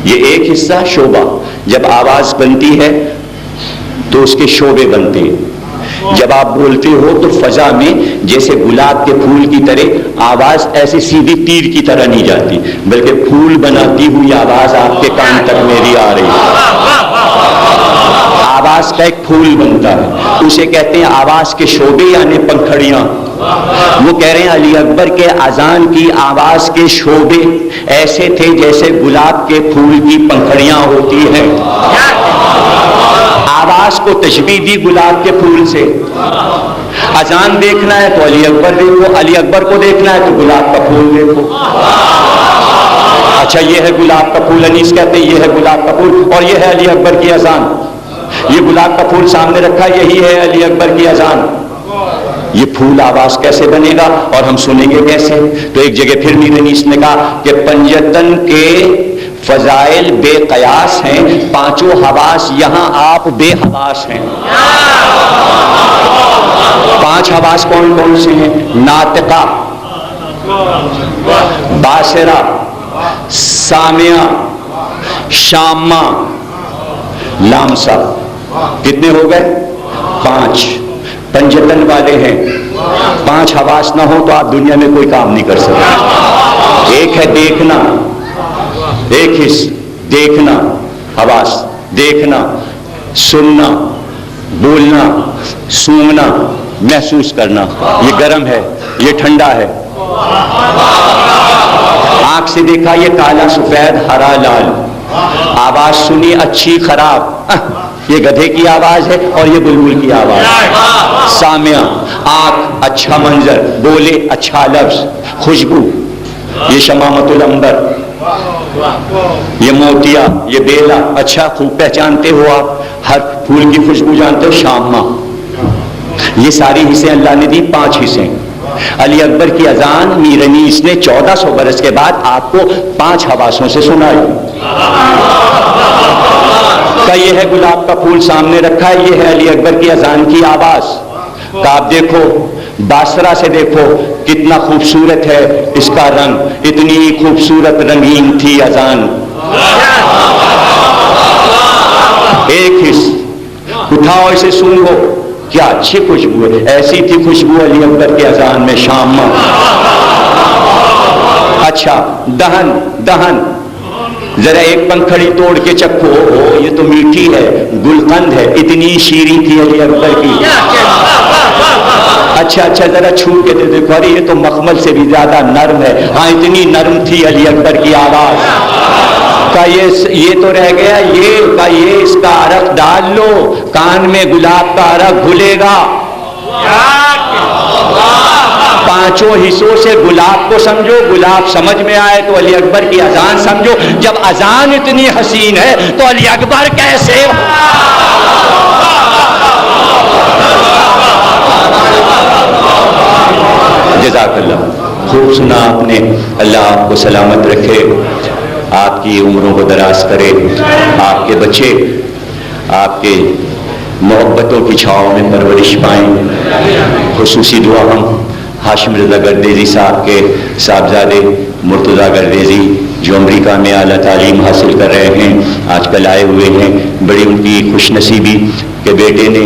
یہ ایک حصہ شعبہ. جب آواز بنتی ہے تو اس کے شعبے بنتے ہیں. جب آپ بولتے ہو تو فضا میں جیسے گلاب کے پھول کی طرح آواز ایسے سیدھی تیر کی طرح نہیں جاتی، بلکہ پھول بناتی ہوئی آواز آپ کے کان تک میری آ رہی ہے. آواز کا ایک پھول بنتا ہے، اسے کہتے ہیں آواز کے شعبے یعنی پنکھڑیاں. وہ کہہ رہے ہیں علی اکبر کے اذان کی آواز کے شعبے ایسے تھے جیسے گلاب کے پھول کی پنکھڑیاں ہوتی ہیں. آواز کو تشبیہ دی گلاب کے پھول سے. اذان دیکھنا ہے تو علی اکبر دیکھو، علی اکبر کو دیکھنا ہے تو گلاب کا پھول دیکھو. اچھا، یہ ہے گلاب کا پھول. انیس کہتے ہیں یہ ہے گلاب کا پھول، اور یہ ہے علی اکبر کی اذان. یہ گلاب کا پھول سامنے رکھا، یہی ہے علی اکبر کی اذان. یہ پھول آواز کیسے بنے گا اور ہم سنیں گے کیسے؟ تو ایک جگہ پھر میر انیس نے کہا کہ پنجتن کے فضائل بے قیاس ہیں، پانچوں حواس یہاں آپ بے حواس ہیں. پانچ حواس کون کون سے ہیں؟ ناطقہ، باصرہ، سامعہ، شامہ، لامسہ. کتنے ہو گئے؟ 5. پنجتن والے ہیں. 5 حواس نہ ہو تو آپ دنیا میں کوئی کام نہیں کر سکتے. ایک ہے دیکھنا، ایک حص دیکھنا، حواس دیکھنا، سننا، بولنا، سونگنا، محسوس کرنا. یہ گرم ہے، یہ ٹھنڈا ہے. آنکھ سے دیکھا، یہ کالا سفید ہرا لال. آواز سنی، اچھی خراب، یہ گدھے کی آواز ہے اور یہ بلبل کی آواز. سامعہ، آنکھ، اچھا منظر، بولے اچھا لفظ، خوشبو، یہ شمامت العنبر، یہ موتیا، یہ بیلا. اچھا، خوب پہچانتے ہو آپ، ہر پھول کی خوشبو جانتے ہو. شامہ. یہ ساری حصے اللہ نے دی، 5 حصے. علی اکبر کی اذان میر انیس نے 1400 برس کے بعد آپ کو 5 حواسوں سے سنائی. کا یہ ہے گلاب کا پھول سامنے رکھا ہے، یہ ہے علی اکبر کی اذان کی آواز. کا آپ دیکھو، باصرہ سے دیکھو کتنا خوبصورت ہے اس کا رنگ، اتنی خوبصورت رنگین تھی اذان. ایک حص اٹھاؤ، اسے سونگو، کیا اچھی خوشبو ہے. ایسی تھی خوشبو علی اکبر کی اذان میں شام. اچھا، دہن، دہن ذرا ایک پنکھڑی توڑ کے چکھو، یہ تو میٹھی ہے، گلقند ہے، اتنی شیریں تھی علی اکبر کی. اچھا ذرا چھو کے دیکھو، ارے یہ تو مخمل سے بھی زیادہ نرم ہے. ہاں، اتنی نرم تھی علی اکبر کی آواز. کا یہ تو رہ گیا، یہ اس کا عرق ڈال لو، کان میں گلاب کا عرق گھلے گا. 5 حصوں سے گلاب کو سمجھو، گلاب سمجھ میں آئے تو علی اکبر کی اذان سمجھو. جب اذان اتنی حسین ہے تو علی اکبر کیسے؟ جزاک اللہ. خوب سنا آپ نے. اللہ آپ کو سلامت رکھے، آپ کی عمروں کو دراز کرے، آپ کے بچے آپ کے محبتوں کی چھاؤں میں پرورش پائیں. خصوصی دعا ہم ہاشم رضا گردیزی صاحب کے صاحبزادے مرتضیٰ گردیزی جو امریکہ میں اعلیٰ تعلیم حاصل کر رہے ہیں، آج کل آئے ہوئے ہیں. بڑی ان کی خوش نصیبی کہ بیٹے نے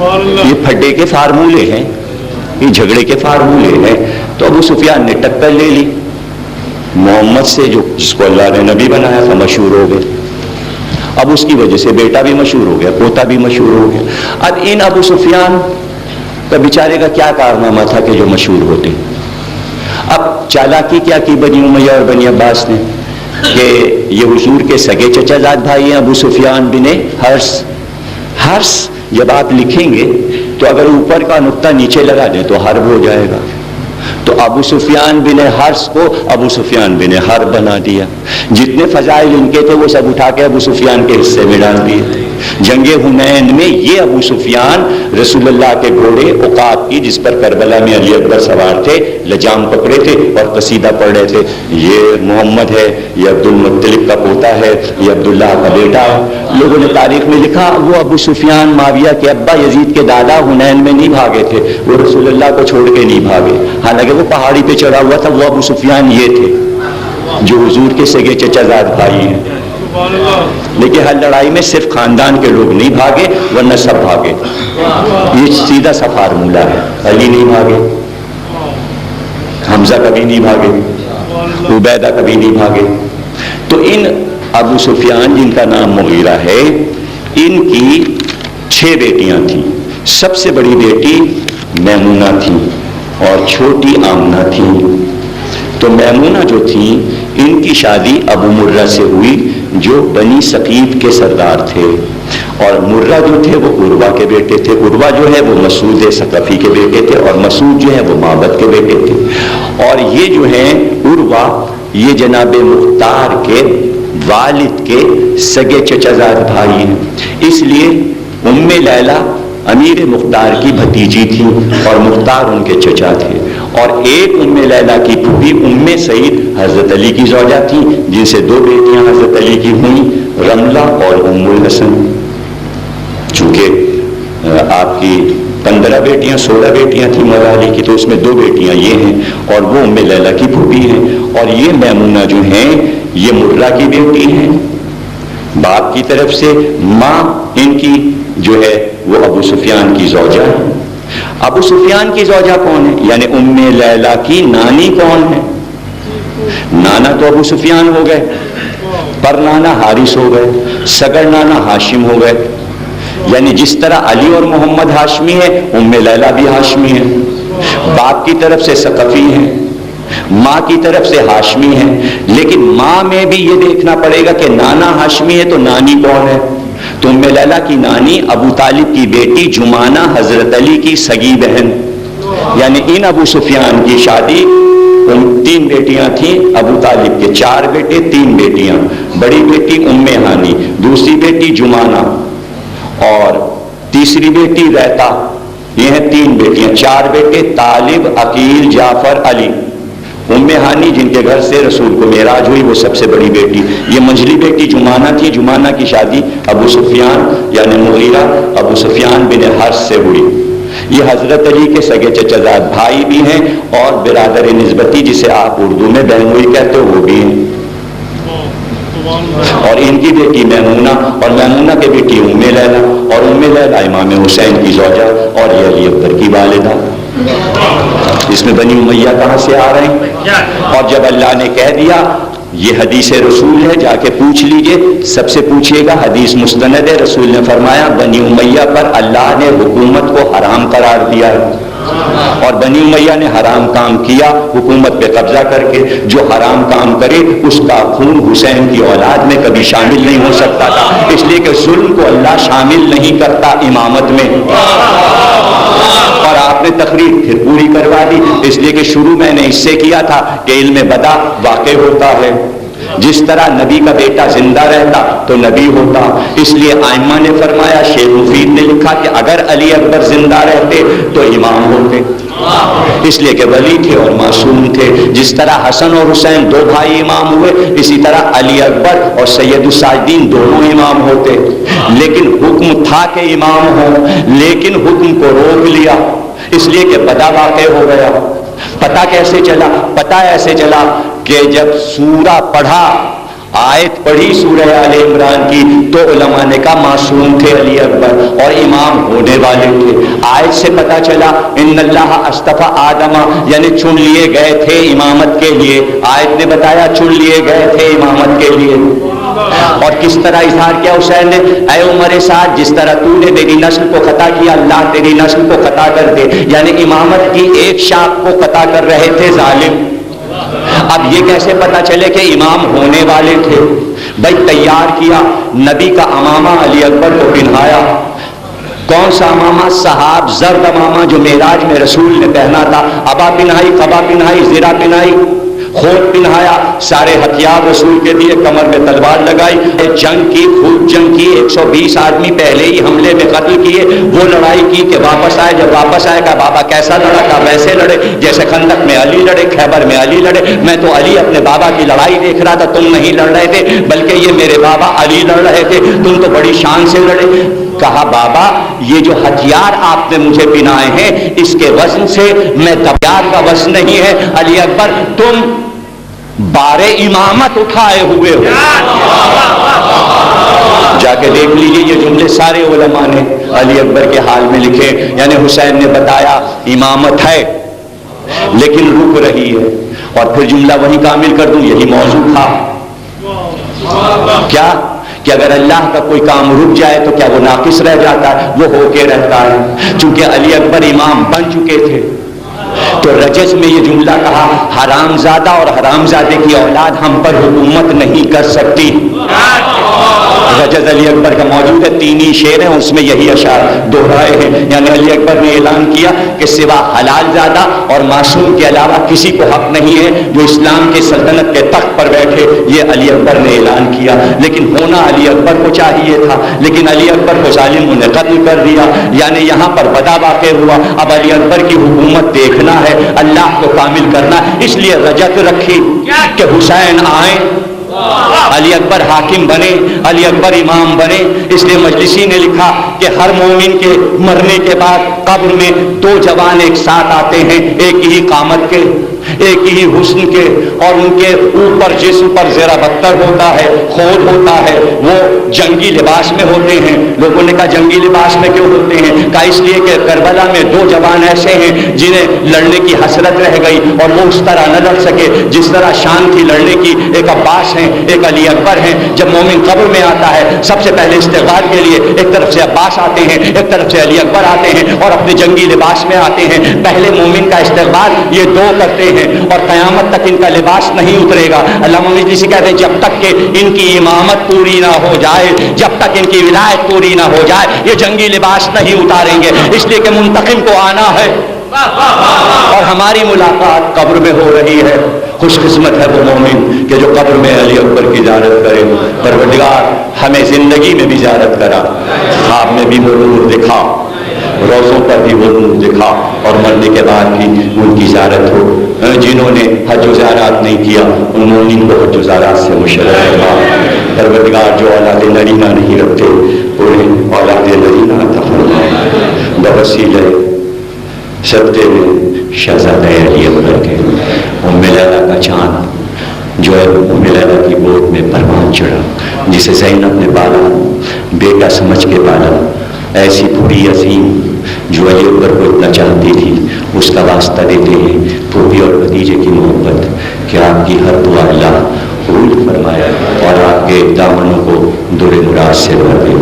یہ پھڈے کے فارمولے ہیں، یہ جھگڑے کے فارمولے ہیں. تو ابو سفیان نے ٹکر لے لی محمد سے، جو جس کو اللہ نے نبی بنایا تھا، مشہور ہو گئے. اب اس کی وجہ سے بیٹا بھی مشہور ہو گیا، پوتا بھی مشہور ہو گیا. اب ان ابو سفیان کا بیچارے کا کیا کارنامہ تھا کہ جو مشہور ہوتے. اب چالاکی کیا کی بنی امیہ اور بنی عباس نے کہ یہ حضور کے سگے چچا زاد بھائی ہیں ابو سفیان بن حرث. حرث جب آپ لکھیں گے تو اگر اوپر کا نقطہ نیچے لگا دیں تو حرب ہو جائے گا. تو ابو سفیان بن حرث کو ابو سفیان بن حرب بنا دیا. جتنے فضائل ان کے تھے وہ سب اٹھا کے ابو سفیان کے حصے میں ڈال دیے. جنگ حنین میں یہ ابو سفیان رسول اللہ کے گھوڑے عقاب کی، جس پر کربلا میں علی اکبر سوار تھے، لجام پکڑے تھے اور قصیدہ پڑھ رہے تھے، یہ محمد ہے، یہ عبد المطلب کا پوتا ہے، یہ عبداللہ کا بیٹا ہے. لوگوں نے تاریخ میں لکھا وہ ابو سفیان معاویہ کے ابا یزید کے دادا حنین میں نہیں بھاگے تھے، وہ رسول اللہ کو چھوڑ کے نہیں بھاگے. حالانکہ وہ پہاڑی پہ چڑھا ہوا تھا. وہ ابو سفیان یہ تھے جو حضور کے سگے چچا زاد بھائی ہیں. لیکن ہر لڑائی میں صرف خاندان کے لوگ نہیں بھاگے، ورنہ سب بھاگے. یہ سیدھا سا فارمولہ ہے. علی نہیں بھاگے، حمزہ کبھی نہیں بھاگے، عبیدہ کبھی نہیں بھاگے. تو ان ابو سفیان جن کا نام مغیرہ ہے، ان کی 6 بیٹیاں تھیں. سب سے بڑی بیٹی میمونہ تھی اور چھوٹی آمنہ تھی. تو میمونہ جو تھیں ان کی شادی ابو مرہ سے ہوئی جو بنی ثقیف کے سردار تھے، اور مرہ جو تھے وہ عروہ کے بیٹے تھے. عروہ جو ہے وہ مسعود ثقفی کے بیٹے تھے، اور مسعود جو ہے وہ معبد کے بیٹے تھے. اور یہ جو ہیں عروہ، یہ جناب مختار کے والد کے سگے چچا زاد بھائی ہیں. اس لیے ام لیلہ امیر مختار کی بھتیجی تھی اور مختار ان کے چچا تھے. اور ایک ام لیلہ کی پھوپھی ام سعید حضرت علی کی زوجہ تھی، جن سے 2 بیٹیاں حضرت علی کی ہوئیں، رملہ اور ام الحسن. چونکہ آپ کی 15 بیٹیاں 16 بیٹیاں تھیں مولا علی کی، تو اس میں 2 بیٹیاں یہ ہیں اور وہ ام لیلہ کی پھوپھی ہیں. اور یہ میمونہ جو ہیں یہ مرہ کی بیٹی ہیں باپ کی طرف سے. ماں ان کی جو ہے وہ ابو سفیان کی زوجہ ہے. ابو سفیان کی زوجہ کون ہے؟ یعنی ام لیلہ کی نانی کون ہے؟ نانا تو ابو سفیان ہو گئے، پر نانا حارث ہو گئے، سگڑ نانا ہاشم ہو گئے. یعنی جس طرح علی اور محمد ہاشمی ہے، ام لیلہ بھی ہاشمی ہے. باپ کی طرف سے ثقفی ہیں، ماں کی طرف سے ہاشمی ہے. لیکن ماں میں بھی یہ دیکھنا پڑے گا کہ نانا ہاشمی ہے تو نانی کون ہے. تو ام لیلہ کی نانی ابو طالب کی بیٹی جمانہ حضرت علی کی سگی بہن. یعنی ان ابو سفیان کی شادی 3 بیٹیاں تھیں، ابو طالب کے 4 بیٹے 3 بیٹیاں. بڑی بیٹی ام ہانی، دوسری بیٹی جمانہ اور تیسری بیٹی ریتا. یہ ہیں 3 بیٹیاں. 4 بیٹے طالب، عقیل، جعفر، علی. ام ہانی جن کے گھر سے رسول کو معراج ہوئی وہ سب سے بڑی بیٹی. یہ منجلی بیٹی جمانہ تھی. جمانہ کی شادی ابو سفیان یعنی مغیرہ ابو سفیان بن حرث سے ہوئی. یہ حضرت علی کے سگے چچا زاد بھائی بھی ہیں اور برادر نسبتی جسے آپ اردو میں بہنوئی کہتے ہو وہ بھی ہیں. اور ان کی بیٹی میمونہ اور میمونہ کے بیٹی ام لیلہ اور ام لیلہ امام حسین کی زوجہ اور یہ علی اکبر کی والدہ. اس میں بنی امیہ کہاں سے آ رہے ہیں؟ اور جب اللہ نے کہہ دیا یہ حدیث رسول ہے، جا کے پوچھ لیجئے، سب سے پوچھئے گا، حدیث مستند ہے. رسول نے فرمایا بنی امیہ پر اللہ نے حکومت کو حرام قرار دیا ہے، اور بنی امیہ نے حرام کام کیا حکومت پہ قبضہ کر کے. جو حرام کام کرے اس کا خون حسین کی اولاد میں کبھی شامل نہیں ہو سکتا تھا، اس لیے کہ ظلم کو اللہ شامل نہیں کرتا امامت میں. اور آپ نے تقریر پھر پوری کروا دی، اس لیے کہ شروع میں نے اس سے کیا تھا کہ علم بدا واقع ہوتا ہے. جس طرح نبی کا بیٹا زندہ رہتا تو نبی ہوتا. اس لیے ائمہ نے فرمایا، شیخ مفید نے لکھا کہ اگر علی اکبر زندہ رہتے تو امام ہوتے، اس لیے کہ ولی تھے اور معصوم تھے. جس طرح حسن اور حسین 2 بھائی امام ہوئے، اسی طرح علی اکبر اور سید الساجدین دونوں امام ہوتے. لیکن حکم تھا کہ امام ہوں، لیکن حکم کو روک لیا اس لیے کہ بدا واقع ہو گیا. پتہ کیسے چلا؟ پتہ ایسے چلا کہ جب سورہ پڑھا آیت پڑھی سورہ آل عمران کی تو علماء نے کہا معصوم تھے علی اکبر اور امام ہونے والے تھے. آیت سے پتا چلا ان اللہ اصطفیٰ آدم، یعنی چن لیے گئے تھے امامت کے لیے. آیت نے بتایا چن لیے گئے تھے امامت کے لیے. اور کس طرح اظہار کیا حسین نے، اے عمر سعد جس طرح تو نے میری نسل کو خطا کیا اللہ تیری نسل کو خطا کر دے. یعنی امامت کی ایک شاخ کو خطا کر رہے تھے ظالم. اب یہ کیسے پتا چلے کہ امام ہونے والے تھے؟ بھائی تیار کیا، نبی کا امامہ علی اکبر کو پہنایا. کون سا امامہ؟ صحاب زرد امامہ جو معراج میں رسول نے پہنا تھا. ابا پہنائی، قبا پہنائی، زرہ پہنائی، خود پہنایا، سارے ہتھیار رسول کے دیے، کمر میں تلوار لگائی. جنگ کی، خوب جنگ کی. 120 آدمی پہلے ہی حملے میں قتل کیے. وہ لڑائی کی کہ واپس آئے. جب واپس آئے کہا بابا کیسا لڑا؟ کہا ویسے لڑے جیسے خندق میں علی لڑے، خیبر میں علی لڑے. میں تو علی اپنے بابا کی لڑائی دیکھ رہا تھا، تم نہیں لڑ رہے تھے بلکہ یہ میرے بابا علی لڑ رہے تھے، تم تو بڑی شان سے لڑے. کہا بابا یہ جو ہتھیار آپ نے مجھے پہنائے ہیں اس کے وزن سے میں دبیار کا وزن نہیں ہے. علی اکبر تم بارے امامت اٹھائے ہوئے ہو. جا کے دیکھ لیجیے یہ جملے سارے علماء نے علی اکبر کے حال میں لکھے. یعنی حسین نے بتایا امامت ہے لیکن رک رہی ہے. اور پھر جملہ وہی کامل کر دوں، یہی موضوع تھا. کیا کہ اگر اللہ کا کوئی کام رک جائے تو کیا وہ ناقص رہ جاتا ہے؟ وہ ہو کے رہتا ہے. چونکہ علی اکبر امام بن چکے تھے تو رجز میں یہ جملہ کہا حرام زادہ اور حرام زادے کی اولاد ہم پر حکومت نہیں کر سکتی. رجز علی اکبر کا موجود ہے، 3 شعر ہیں اس میں یہی اشعار دہرائے ہیں. یعنی علی اکبر نے اعلان کیا کہ سوا حلال زادہ اور معصوم کے علاوہ کسی کو حق نہیں ہے جو اسلام کے سلطنت کے تخت پر بیٹھے. یہ علی اکبر نے اعلان کیا. لیکن ہونا علی اکبر کو چاہیے تھا، لیکن علی اکبر کو ظالموں نے قتل کر دیا. یعنی یہاں پر وبا واقع ہوا. اب علی اکبر کی حکومت دیکھنا ہے، اللہ کو کامل کرنا. اس لیے رجت رکھی کہ حسین آئیں، علی اکبر حاکم بنے، علی اکبر امام بنے. اس لیے مجلسی نے لکھا کہ ہر مومن کے مرنے کے بعد قبر میں 2 جوان ایک ساتھ آتے ہیں، ایک ہی قامت کے، ایک ہی حسن کے، اور ان کے اوپر جسم پر زیرہ بختر ہوتا ہے، خود ہوتا ہے. وہ جنگی لباس میں ہوتے ہیں. لوگوں نے کہا جنگی لباس میں کیوں ہوتے ہیں؟ کہا اس لیے کہ کربلا میں 2 جوان ایسے ہیں جنہیں لڑنے کی حسرت رہ گئی اور وہ اس طرح نہ لڑ سکے جس طرح شان تھی لڑنے کی. ایک عباس ہیں، ایک علی اکبر ہیں. جب مومن قبر میں آتا ہے سب سے پہلے استغفار کے لیے ایک طرف سے عباس آتے ہیں، ایک طرف سے علی اکبر آتے ہیں اور اپنے جنگی لباس میں آتے ہیں. پہلے مومن کا استغفار یہ 2 کرتے ہیں اور قیامت تک ان کا لباس نہیں اترے گا. علامہ مجلسی کہتے ہیں جب تک کہ ان کی امامت پوری نہ ہو جائے، جب تک ان کی ولایت پوری نہ ہو جائے یہ جنگی لباس نہیں اتاریں گے. اس لیے کہ منتقم کو آنا ہے اور ہماری ملاقات قبر میں ہو رہی ہے. خوش قسمت ہے وہ مومن کہ جو قبر میں علی اکبر کی زیارت کرے. پروردگار ہمیں زندگی میں بھی زیارت کرا، خواب میں بھی وہ نور دکھا، روزوں پر بھی وہ نور دکھا، اور مرنے کے بعد بھی ان کی زیارت ہو. جنہوں نے حج و زیارات نہیں کیا انہوں نے کو حج و زیارات سے مشرف کرا. پروردگار جو اولاد نرینہ نہیں رکھتے انہیں اولاد نرینہ عطا فرمائے. بوسیلہ صدقے میں شہزادہ علی اکبر کے ام لیلہ کا چاند جو ہے ام لیلہ کی گود میں پروان چڑھا، جسے زینب نے پالا، بیٹا سمجھ کے پالا. ایسی بڑی عظیم جو علی اکبر کو اتنا چاہتی تھی اس کا واسطہ دیتے ہیں پھوپھی اور بھتیجے کی محبت کہ آپ کی ہر دعا اللہ قبول فرمایا اور آپ کے دامنوں کو در مراد سے بھر دے.